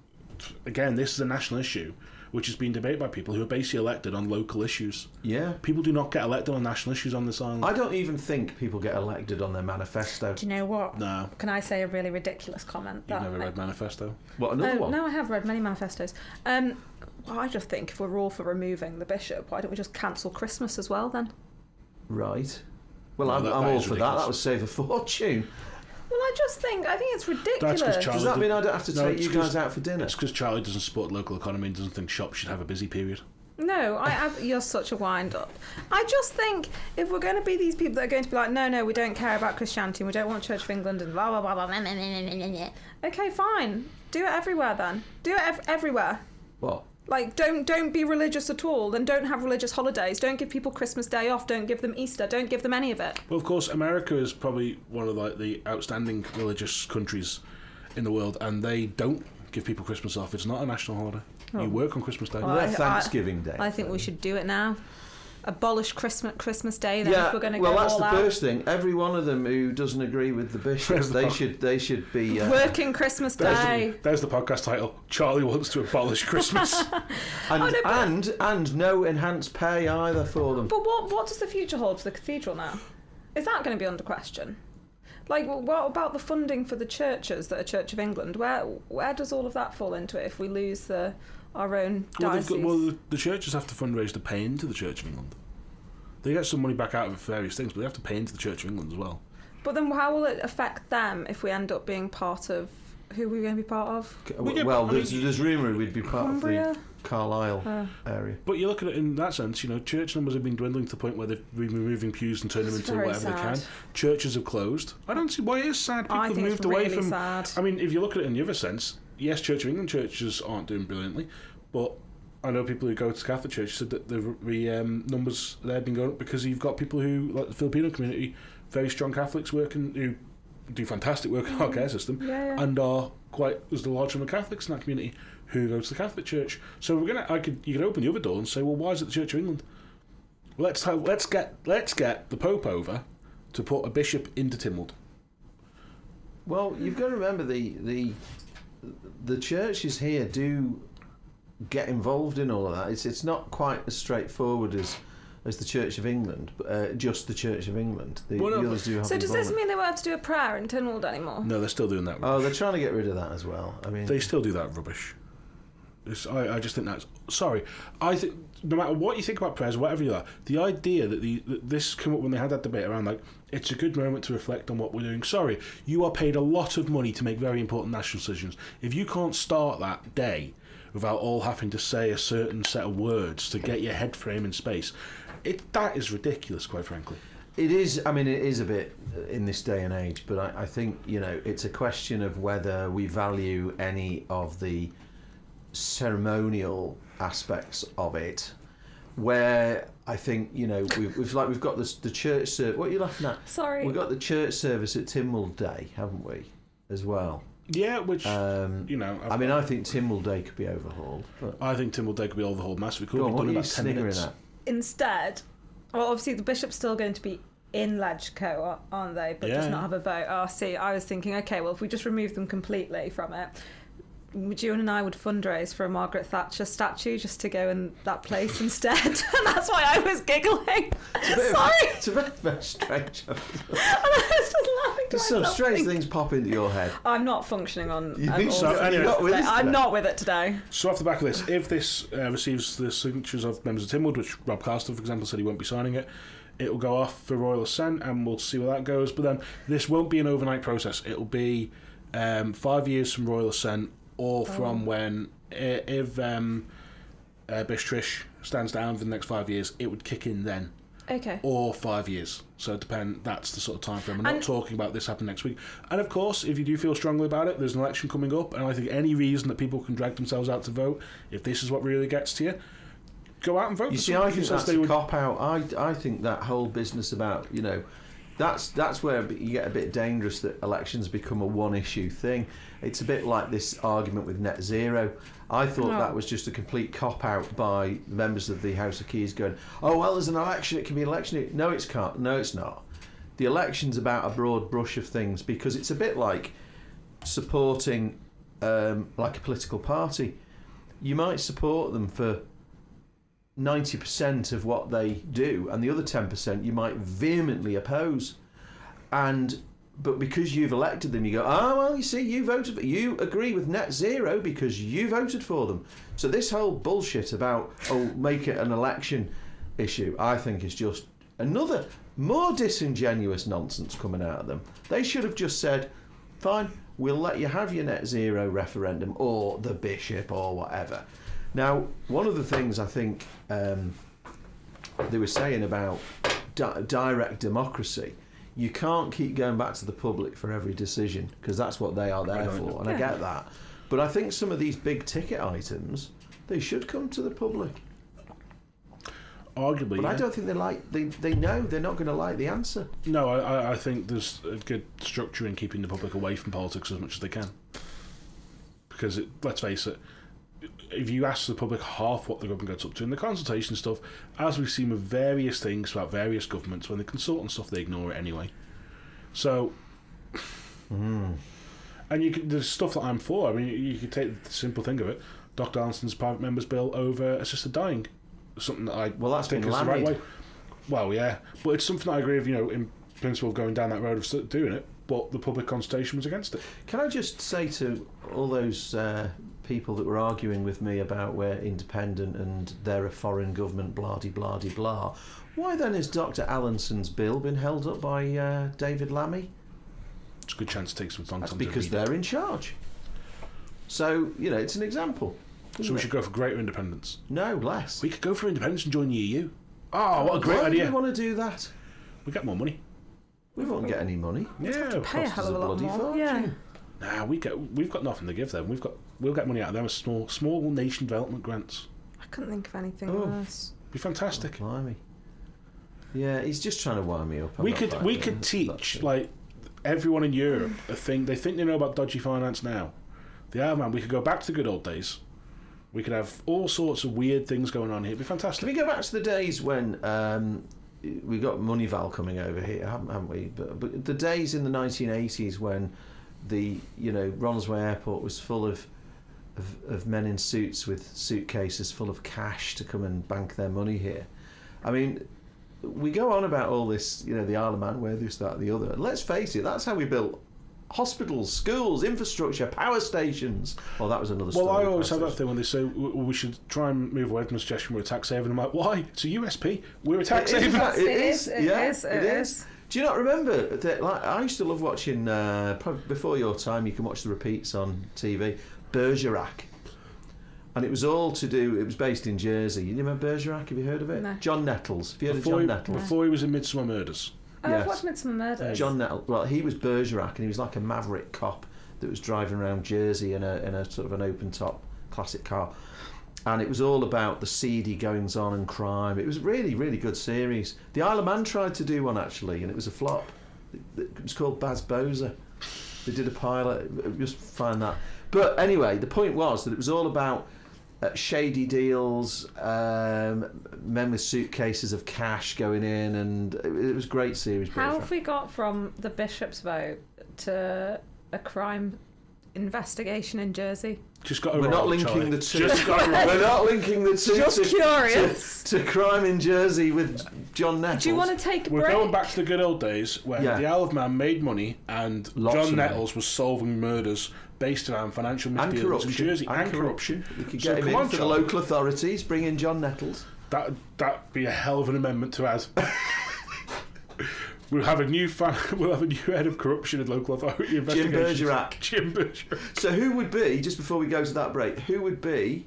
Again, this is a national issue, which is being debated by people who are basically elected on local issues. Yeah. People do not get elected on national issues on this island. I don't even think people get elected on their manifesto. Do you know what? No. Can I say a really ridiculous comment? You've never read manifesto? What, another one? No, I have read many manifestos. Well, I just think if we're all for removing the Bishop, why don't we just cancel Christmas as well then? Right. Well, I'm all for that. That would save a fortune. Well, I think it's ridiculous. Does that mean I don't have to take you guys out for dinner? It's because Charlie doesn't support the local economy and doesn't think shops should have a busy period. No, you're such a wind-up. I just think if we're going to be these people that are going to be like, no, we don't care about Christianity and we don't want Church of England and blah, blah, blah, blah, blah. Okay, fine. Do it everywhere then. Do it everywhere. What? Like, don't be religious at all. Then don't have religious holidays. Don't give people Christmas Day off. Don't give them Easter. Don't give them any of it. Well, of course, America is probably one of the outstanding religious countries in the world, and they don't give people Christmas off. It's not a national holiday. Oh. You work on Christmas Day. Well, Thanksgiving Day. I think we should do it now. Abolish Christmas Day. Then if we're going to go well, all that's the out. First thing. Every one of them who doesn't agree with the Bishop, they should be working Christmas Day. There's the podcast title. Charlie wants to abolish Christmas, and no enhanced pay either for them. But what does the future hold for the cathedral now? Is that going to be under question? Like, what about the funding for the churches that are Church of England? Where does all of that fall into it if we lose our own diocese? The churches have to fundraise to pay into the Church of England. They get some money back out of various things, but they have to pay into the Church of England as well. But then how will it affect them if we end up being part of... Who are we going to be part of? There's rumour we'd be part Cumbria? of the Carlisle area. But you look at it in that sense, church numbers have been dwindling to the point where they've been removing pews and turning them into whatever they can. Churches have closed. I don't see why it is sad. People have moved away from... sad. I mean, if you look at it in the other sense, yes, Church of England churches aren't doing brilliantly, but I know people who go to Catholic Church said that the numbers there have been going up because you've got people who, like the Filipino community, very strong Catholics working, who do fantastic work in our care system, and are quite as the large number of Catholics in that community who go to the Catholic Church. So you could open the other door and say, well, why is it the Church of England? Let's get the Pope over to put a bishop into Tynwald. Well, you've got to remember the churches here do get involved in all of that. It's not quite as straightforward as the Church of England, just the Church of England. The others do have So does this mean they won't have to do a prayer in Tynwald anymore? No, they're still doing that rubbish. Oh, they're trying to get rid of that as well. I mean, they still do that rubbish. I just think that's... Sorry. I think, no matter what you think about prayers, whatever you are, the idea that this came up when they had that debate around, like, it's a good moment to reflect on what we're doing. Sorry, you are paid a lot of money to make very important national decisions. If you can't start that day without all having to say a certain set of words to get your head frame in space, that is ridiculous, quite frankly. it is. I mean, it is a bit in this day and age, but I think, it's a question of whether we value any of the ceremonial aspects of it, where I think we've got the church service. What are you laughing at? Sorry, we've got the church service at Tynwald Day, haven't we, as well? Yeah, which I mean, I think Tynwald Day could be overhauled. But I think Tynwald Day could be overhauled massively. Could go be on, done what in are you about 10 sniggering minutes. at? instead, well, obviously the bishop's still going to be in Legco, aren't they? But just not have a vote. Oh, see, I was thinking, okay, well, if we just remove them completely from it, June and I would fundraise for a Margaret Thatcher statue just to go in that place instead. And that's why I was giggling. Sorry. It's a very strange. I was just laughing to Just some myself, strange thinking, things pop into your head. I'm not functioning on. You think so? Anyway, I'm not with it today. So off the back of this, if this receives the signatures of members of Tynwald, which Rob Carston, for example, said he won't be signing it, it will go off for royal assent, and we'll see where that goes. But then this won't be an overnight process. It will be 5 years from royal assent, or from when, if Bish Trish stands down for the next 5 years, it would kick in then. Okay. Or 5 years. So it depends. That's the sort of time frame. We're not talking about this happening next week. And of course, if you do feel strongly about it, there's an election coming up, and I think any reason that people can drag themselves out to vote, if this is what really gets to you, go out and vote. You see, I think that's a cop out. I think that whole business about that's where you get a bit dangerous, that elections become a one issue thing. It's a bit like this argument with net zero. I thought that was just a complete cop out by members of the House of Keys going, oh well, there's an election, it can be an election. No, it's can't. No, it's not. The election's about a broad brush of things, because it's a bit like supporting like a political party. You might support them for 90% of what they do, and the other 10% you might vehemently oppose. But because you've elected them, you go, oh well, you see, you agree with net zero because you voted for them. So this whole bullshit about make it an election issue, I think is just another more disingenuous nonsense coming out of them. They should have just said, fine, we'll let you have your net zero referendum, or the bishop, or whatever. Now, one of the things I think they were saying about direct democracy, you can't keep going back to the public for every decision, because that's what they are there for, and I get that. But I think some of these big ticket items, they should come to the public. Arguably, but I don't think they know they're not going to like the answer. No, I think there's a good structure in keeping the public away from politics as much as they can. Because let's face it, if you ask the public half what the government gets up to in the consultation stuff, as we've seen with various things about various governments, when they consult on stuff, they ignore it anyway. So, and there's stuff that I'm for. I mean, you could take the simple thing of it: Dr. Allison's private members bill over assisted dying, something that I think is the right way. Well, yeah, but it's something that I agree with. In principle, of going down that road of doing it, but the public consultation was against it. Can I just say to all those people that were arguing with me about we're independent and they're a foreign government, blah-de-blah-de-blah, why then has Dr. Allinson's bill been held up by David Lammy? It's a good chance to take some time. That's because they're in charge. So, it's an example. So we should go for greater independence? No, less. We could go for independence and join the EU. Oh, what a great idea. Why do we want to do that? We get more money. We won't get any money. Yeah, pay a hell of a lot more. Yeah. Nah, we've got nothing to give them. We'll get money out of them as small nation development grants. I couldn't think of anything worse. Be fantastic. Oh, blimey. Yeah, he's just trying to wind me up. We could teach everyone in Europe they think they know about dodgy finance now. The Isle of Man, we could go back to the good old days. We could have all sorts of weird things going on here. It'd be fantastic. Can we go back to the days when we got Moneyval coming over here, haven't we? But the days in the 1980s when the Ronaldsway Airport was full of men in suits with suitcases full of cash to come and bank their money here. I mean, we go on about all this, the Isle of Man, where this, that, the other. Let's face it, that's how we built hospitals, schools, infrastructure, power stations. Oh, that was another story. Well, I always have that thing when they say we should try and move away from the suggestion we're a tax haven. I'm like, why? It's a USP. We're a tax haven. It is. Do you not remember that? Like, I used to love watching. Probably before your time, you can watch the repeats on TV. Bergerac. And it was all to do. It was based in Jersey. You remember Bergerac? Have you heard of it? No. John Nettles. Have you heard of John Nettles? Before he was in Midsomer Murders. Oh, yes. I've watched Midsomer Murders. John Nettles. Well, he was Bergerac, and he was like a maverick cop that was driving around Jersey in a sort of an open top classic car. And it was all about the seedy goings on and crime. It was a really, really good series. The Isle of Man tried to do one actually, and it was a flop. It was called Baz Bozer. They did a pilot. Just find that. But anyway, the point was that it was all about shady deals, men with suitcases of cash going in, and it was a great series. How have we got from the Bishop's vote to a crime investigation in Jersey? We're not linking the two. We're not linking the two. Just curious. To crime in Jersey with John Nettles. Do you want to take a break? We're going back to the good old days when the Isle of Man made money and John Nettles was solving murders based around financial misdealings in Jersey and corruption. We could get him in for the local authorities. Bring in John Nettles. That'd be a hell of an amendment to add. We'll have a new head of corruption and local authority investigations. Jim Bergerac. So who would be, just before we go to that break, who would be,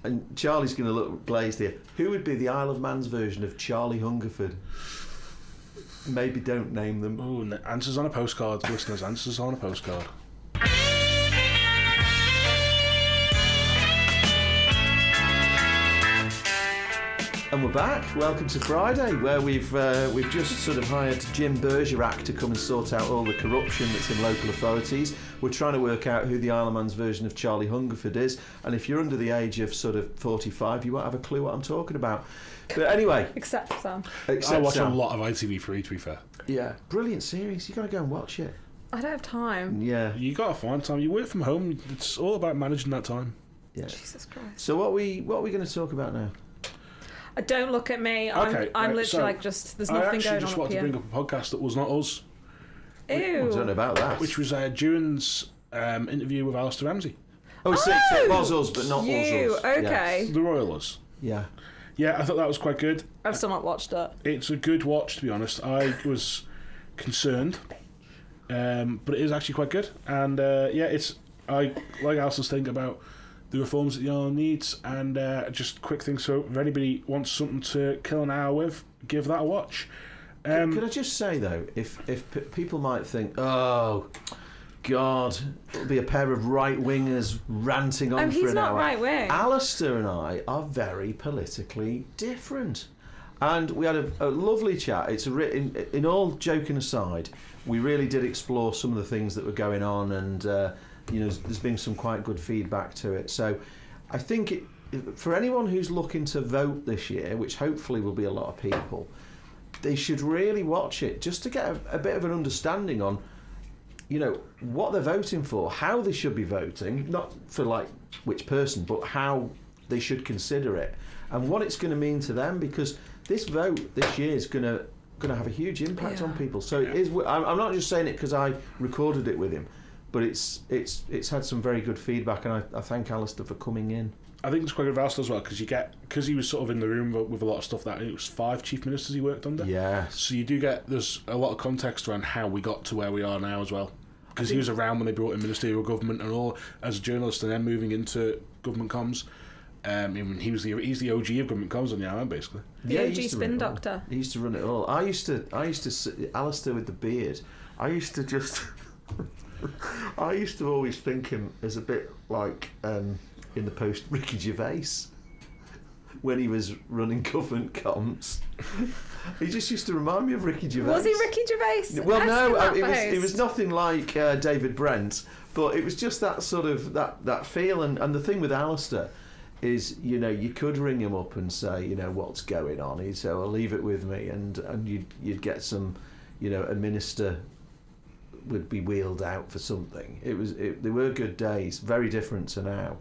and Charlie's going to look glazed here, who would be the Isle of Man's version of Charlie Hungerford? Maybe don't name them. Ooh, answers on a postcard, listeners, answers on a postcard. And we're back. Welcome to Friday, where we've just sort of hired Jim Bergerac to come and sort out all the corruption that's in local authorities. We're trying to work out who the Isle of Man's version of Charlie Hungerford is, and if you're under the age of sort of 45, you won't have a clue what I'm talking about. But anyway, except Sam. I watch a lot of ITV3, to be fair. Yeah, brilliant series. You got to go and watch it. I don't have time. Yeah, you got to find time. You work from home. It's all about managing that time. Yeah. Jesus Christ. So what are we going to talk about now? Don't look at me. I'm literally so like just. There's nothing going on. I just wanted to bring up a podcast that was not us. Ew. I don't know about that. Which was Duran's interview with Alistair Ramsey. Oh, so it was us, but not us. Okay. Yes. The Royalers. Yeah. Yeah, I thought that was quite good. I've still not watched it. It's a good watch, to be honest. I was concerned, but it is actually quite good. And I like Alistair's thing about the reforms that the island needs, and just quick thing. So if anybody wants something to kill an hour with, give that a watch. Can I just say though, if people might think, oh God, it'll be a pair of right wingers ranting on for an hour. He's not right wing. Alistair and I are very politically different, and we had a lovely chat. It's in all joking aside, we really did explore some of the things that were going on, and there's been some quite good feedback to it. So I think for anyone who's looking to vote this year, which hopefully will be a lot of people, they should really watch it just to get a bit of an understanding on, what they're voting for, how they should be voting, not for like which person, but how they should consider it and what it's going to mean to them, because this vote this year is going to have a huge impact on people. So it is. I'm not just saying it because I recorded it with him, but it's had some very good feedback, and I thank Alistair for coming in. I think it's quite good for Alistair as well, because he was sort of in the room with a lot of stuff that it was 5 chief ministers he worked under. Yes. So you do there's a lot of context around how we got to where we are now as well. Because he was around when they brought in ministerial government and all as a journalist, and then moving into government comms. He's the OG of government comms on the island, basically. The OG spin doctor. He used to run it all. I used to sit, Alistair with the beard. I used to just. I used to always think him as a bit like in the post Ricky Gervais when he was running government comms. He just used to remind me of Ricky Gervais. Was he Ricky Gervais? Well, no, Ask him it that was first. nothing like David Brent, but it was just that sort of that feel. And the thing with Alistair is, you know, you could ring him up and say, you know, what's going on. He'd say, "Well, leave it with me," and you'd get some, you know, a minister would be wheeled out for something. They were good days, very different to now,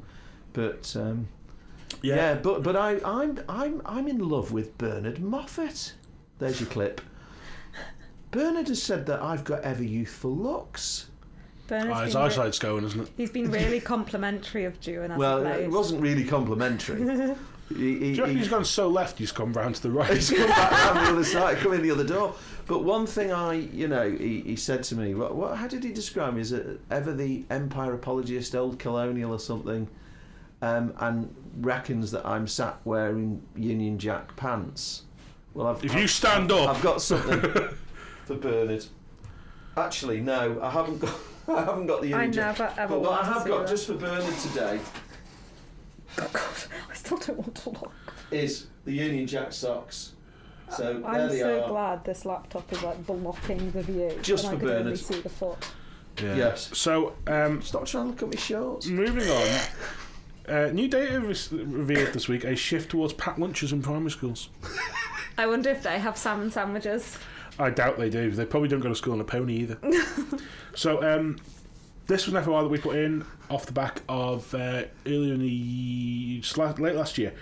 but but I'm in love with Bernard Moffat. There's your clip. Bernard has said that I've got ever youthful looks. His eyesight's going, isn't it? He's been really complimentary of Ju and as Well, of late. it wasn't really complimentary. Do you reckon he's gone so left he's come round to the right? He's come back round the other side, come in the other door. But one thing he said to me, how did he describe me? Is it ever the Empire apologist, old colonial or something, and reckons that I'm sat wearing Union Jack pants? Well, If you stand up... I've got something for Bernard. Actually, no, I haven't got the Union Jack. But what I have got just for Bernard today... Oh God, I still don't want to look. Is the Union Jack socks. So there I'm they so are. glad this laptop is like blocking the view. Just and for I could only Bernard. see the foot. Yeah. Yes. So, Stop trying to look at my shorts. moving on. New data revealed this week a shift towards packed lunches in primary schools. I wonder if they have salmon sandwiches. I doubt they do. They probably don't go to school on a pony either. So, this was an FOI that we put in off the back of earlier in late last year.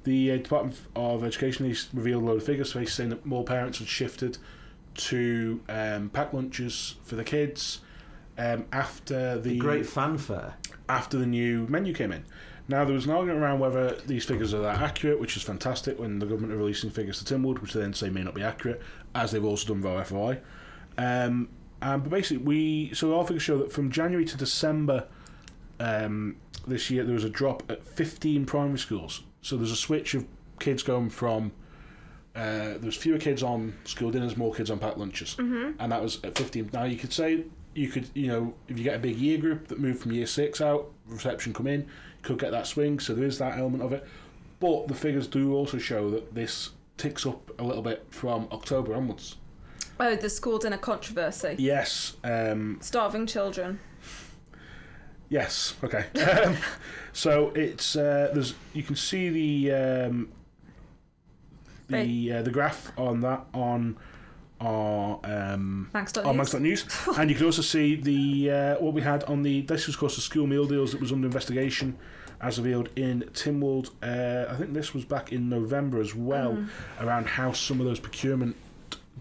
The Department of Education revealed a load of figures, saying that more parents had shifted to packed lunches for the kids after the Great fanfare. after the new menu came in. Now, there was an argument around whether these figures are that accurate, which is fantastic when the government are releasing figures to Tynwald, which they then say may not be accurate, as they've also done via FOI. But basically, our figures show that from January to December this year, there was a drop at 15 primary schools. So there's a switch of kids going from there's fewer kids on school dinners, more kids on packed lunches, and that was at 15. Now you could say if you get a big year group that moved from year 6 out, reception come in, you could get that swing. So there is that element of it, but the figures do also show that this ticks up a little bit from October onwards. Oh, the school dinner controversy. Yes. Starving children. Yes. Okay. So it's you can see the graph on that on our Manx.news, and you can also see the what we had on this was of course the school meal deals that was under investigation as revealed in Tynwald. I think this was back in November as well, around how some of those procurement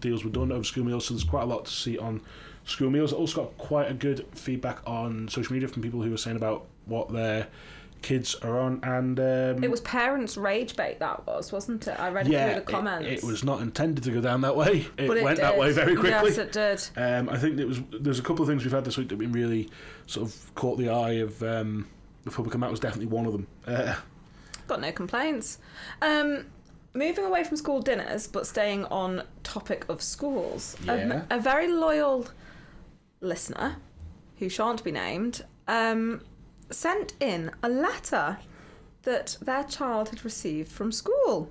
deals were done over school meals. So there's quite a lot to see on school meals. I also got quite a good feedback on social media from people who were saying about what their kids are on, and it was parents' rage bait, that wasn't it? I read it through the comments. It was not intended to go down that way. It went did. that way very quickly. Yes, it did. I think there's a couple of things we've had this week that have been really sort of caught the eye of the public, and that was definitely one of them. Got no complaints. Moving away from school dinners, but staying on topic of schools, a very loyal listener, who shan't be named, sent in a letter that their child had received from school.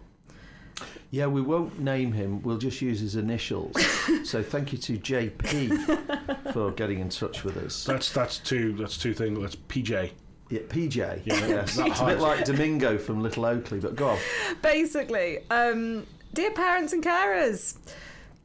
Yeah, we won't name him. We'll just use his initials. So thank you to JP for getting in touch with us. That's two things. That's PJ. Yeah, PJ. Yeah, yes. It's a bit like Domingo from Little Oakley, but go on. Basically, dear parents and carers,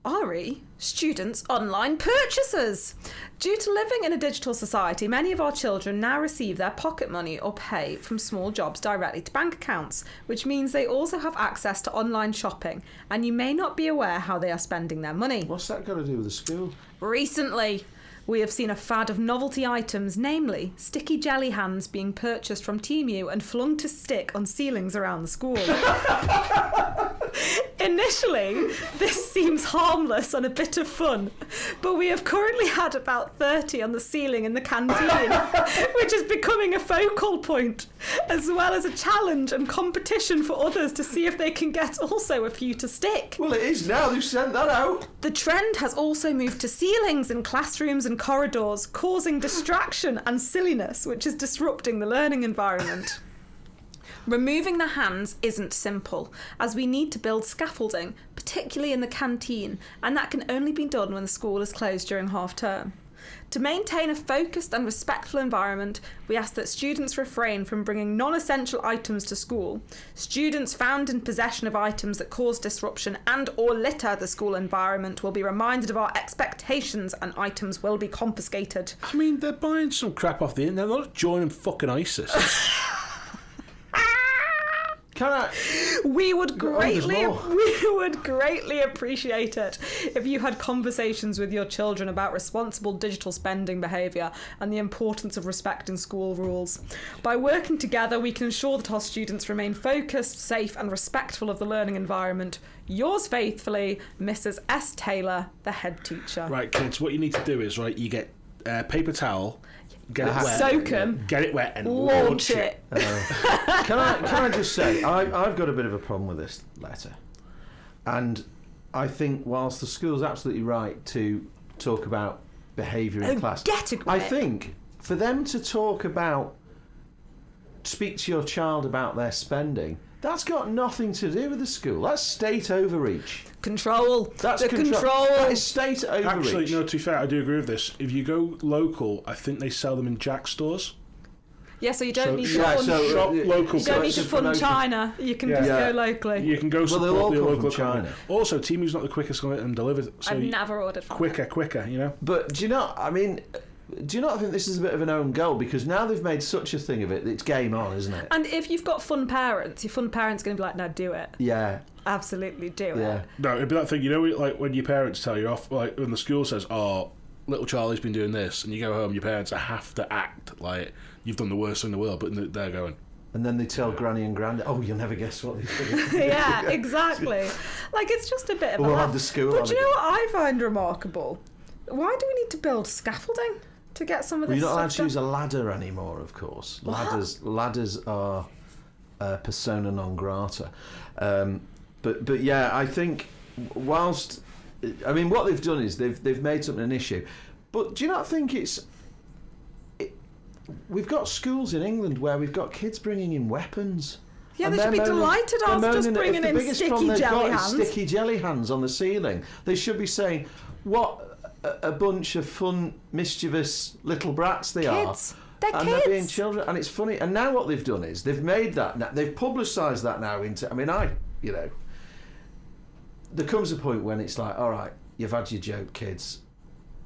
RE, students, online purchasers. Due to living in a digital society, many of our children now receive their pocket money or pay from small jobs directly to bank accounts, which means they also have access to online shopping, and you may not be aware how they are spending their money. What's that got to do with the school? Recently, we have seen a fad of novelty items, namely sticky jelly hands being purchased from Temu and flung to stick on ceilings around the school. Initially, this seems harmless and a bit of fun, but we have currently had about 30 on the ceiling in the canteen, which is becoming a focal point, as well as a challenge and competition for others to see if they can get also a few to stick. Well, it is now. They've sent that out. The trend has also moved to ceilings in classrooms and corridors, causing distraction and silliness, which is disrupting the learning environment. Removing the hands isn't simple, as we need to build scaffolding, particularly in the canteen, and that can only be done when the school is closed during half term. To maintain a focused and respectful environment, we ask that students refrain from bringing non-essential items to school. Students found in possession of items that cause disruption and or litter the school environment will be reminded of our expectations and items will be confiscated. I mean, they're buying some crap off the internet. They're not joining fucking ISIS. Can I? We would there's greatly more. appreciate it if you had conversations with your children about responsible digital spending behaviour and the importance of respecting school rules. By working together, we can ensure that our students remain focused, safe and respectful of the learning environment. Yours faithfully, Mrs. S. Taylor, the head teacher. Right, kids, what you need to do is, right, you get paper towel, get it wet, Soak 'em. get it wet, and Launch it. Can I just say, I've got a bit of a problem with this letter. And I think whilst the school's absolutely right to talk about behaviour in class, get a grip. I think for them to speak to your child about their spending, that's got nothing to do with the school. That's state overreach. Control. That's control. That is state overreach. Actually, no, to be fair, I do agree with this. If you go local, I think they sell them in Jack stores. Yeah, so you don't need to shop fund. local. You don't need to fund promotion. China. You can just go locally. You can go Well, they'll support all the come local from China. company. Also, Temu's not the quickest on it and delivered. So I've never ordered from quicker, you know. But do you not think this is a bit of an own goal? Because now they've made such a thing of it, it's game on, isn't it? And if you've got fun parents, your fun parents are going to be like, no, do it. Yeah. Absolutely do Yeah. it. No, it'd be that thing, you know, like when your parents tell you off, like when the school says, "Oh, little Charlie's been doing this," and you go home, your parents have to act like you've done the worst thing in the world, but they're going. And then they tell Granny and Granddad, "Oh, you'll never guess what they did." Yeah, exactly. Like, it's just a bit of We'll a have laugh. the school But on do you again. know what I find remarkable? Why do we need to build scaffolding to get some of Well, this you're not allowed stuff to use done? a ladder anymore, of course. What? Ladders are persona non grata. But yeah, I think whilst what they've done is they've made something an issue. But do you not think we've got schools in England where we've got kids bringing in weapons. Yeah, And they should they're be moaning- delighted they're after just moaning that bringing if the in biggest sticky problem they've jelly got is hands. sticky jelly hands on the ceiling. They should be saying, what a bunch of fun, mischievous little brats they Kids. are. They're and kids. they're being children. And it's funny. And now what they've done is they've made that, they've publicised that now into, there comes a point when it's like, all right, you've had your joke, kids.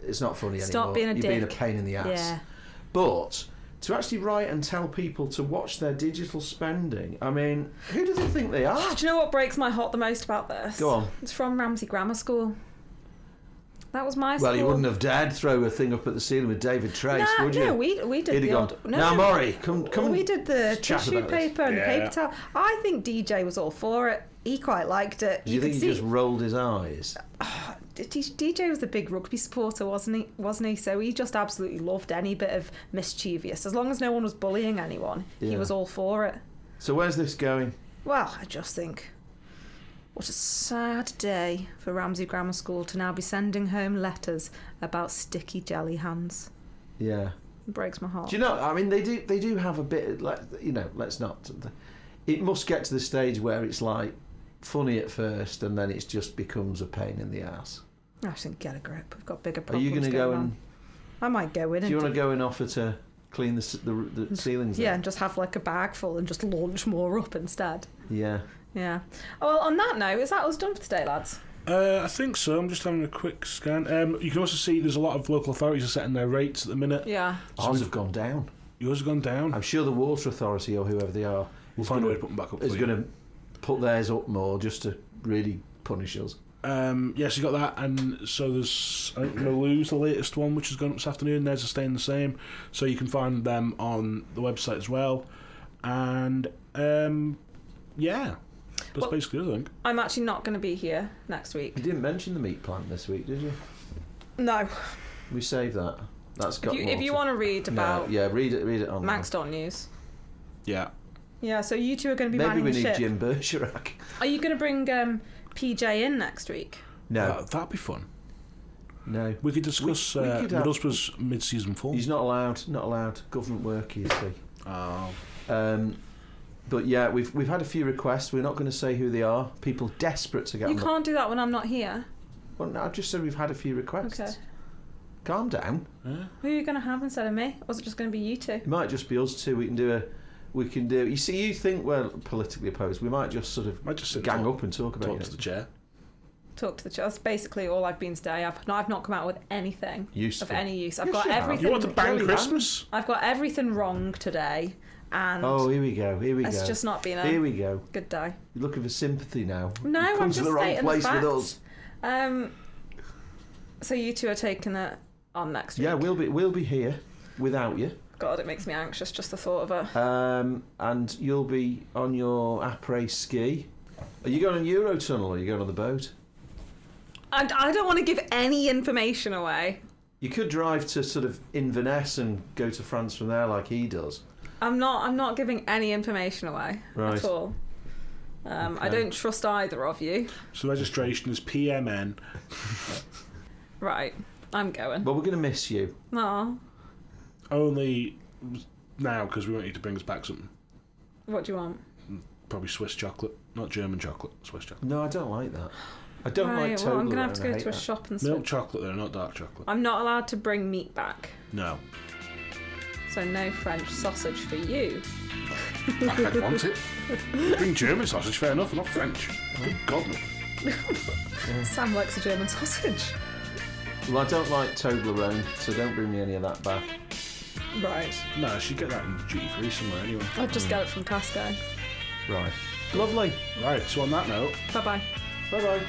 It's not funny Stop anymore. being a You're being a dick. pain in the ass. Yeah. But to actually write and tell people to watch their digital spending, who do they think they are? Do you know what breaks my heart the most about this? Go on. It's from Ramsey Grammar School. That was my school. Well, you wouldn't have dared throw a thing up at the ceiling with David Trace, would you? No, we did He'd the have old... gone, No, now, Maury, come we and did the chat tissue about this." paper and the Yeah. paper towel. I think DJ was all for it. He quite liked it. Do you think could he see... just rolled his eyes? DJ was the big rugby supporter, wasn't he? So he just absolutely loved any bit of mischievous. As long as no one was bullying anyone, he Yeah. was all for it. So where's this going? Well, I just think, what a sad day for Ramsey Grammar School to now be sending home letters about sticky jelly hands. Yeah. It breaks my heart. Do you know, they do have a bit, let's not... It must get to the stage where it's like funny at first and then it just becomes a pain in the ass. I just think get a grip. We've got bigger Are problems. you going to go on. and... I might go in. Do you want to go and offer to clean the ceilings? Yeah, then? and just have like a bag full and just launch more up instead. Yeah. Yeah. Oh, well, on that note, is that us done for today, lads? I think so. I'm just having a quick scan. You can also see there's a lot of local authorities are setting their rates at the minute. Yeah. Ours have gone down. Yours have gone down. I'm sure the Water Authority or whoever they are We'll find a way to put them back up. is going to put theirs up more just to really punish us. Yes, you got that, and so there's I think Maloo's the latest one, which has gone up this afternoon. Theirs are staying the same, so you can find them on the website as well. And yeah, that's basically it, I think. I'm actually not going to be here next week. You didn't mention the meat plant this week, did you? No. We saved that. That's got If you want to read about read it on Manx.news. Yeah. Yeah, so you two are going to be Maybe manning we the need ship. Jim Bergerac. Are you going to bring PJ in next week? No, That'd be fun. no. We could discuss We could have- Middlesbrough's mid-season form. He's not allowed. Not allowed. Government work, you see. Oh. But yeah, we've had a few requests. We're not going to say who they are. People desperate to get You on can't do that when I'm not here. Well, no, I've just said we've had a few requests. Okay. Calm down. Who are you going to have instead of me? Or is it just going to be you two? It might just be us two. We can do. You see, you think we're politically opposed. We might just sort of gang up and talk about it. Talk to the chair. Talk to the chair. That's basically all I've been today. I've not come out with anything Useful. of any use. I've Yes, got you have. everything. You want to bang Really Christmas? I've got everything wrong today, and Oh, here we go. it's just not been Here a we go. good day. You're looking for sympathy now. No, You've come I'm to just the wrong stating place the with facts. us. So you two are taking it on next week. Yeah, we'll be here without you. God, it makes me anxious just the thought of it. And you'll be on your après ski. Are you going on Eurotunnel or are you going on the boat? And I don't want to give any information away. You could drive to sort of Inverness and go to France from there like he does. I'm not giving any information away at all. I don't trust either of you. So registration is PMN. Right, I'm going. But we're going to miss you. Aw, Only now, because we want you to bring us back something. what do you want? Probably Swiss chocolate. Not German chocolate, Swiss chocolate. No, I don't like that. I don't like Right, well, I'm Toblerone. going to have to I go hate to a that. shop and Milk switch. chocolate though, not dark chocolate. I'm not allowed to bring meat back. No. So no French sausage for you. I'd want it. Bring German sausage, fair enough, not French. Good God, no. Sam likes a German sausage. Well, I don't like Toblerone, so don't bring me any of that back. Right. No, I should get that in duty free somewhere anyway. I'll just get it from Tesco. Right. Lovely. Right, so on that note, Bye-bye. Bye-bye.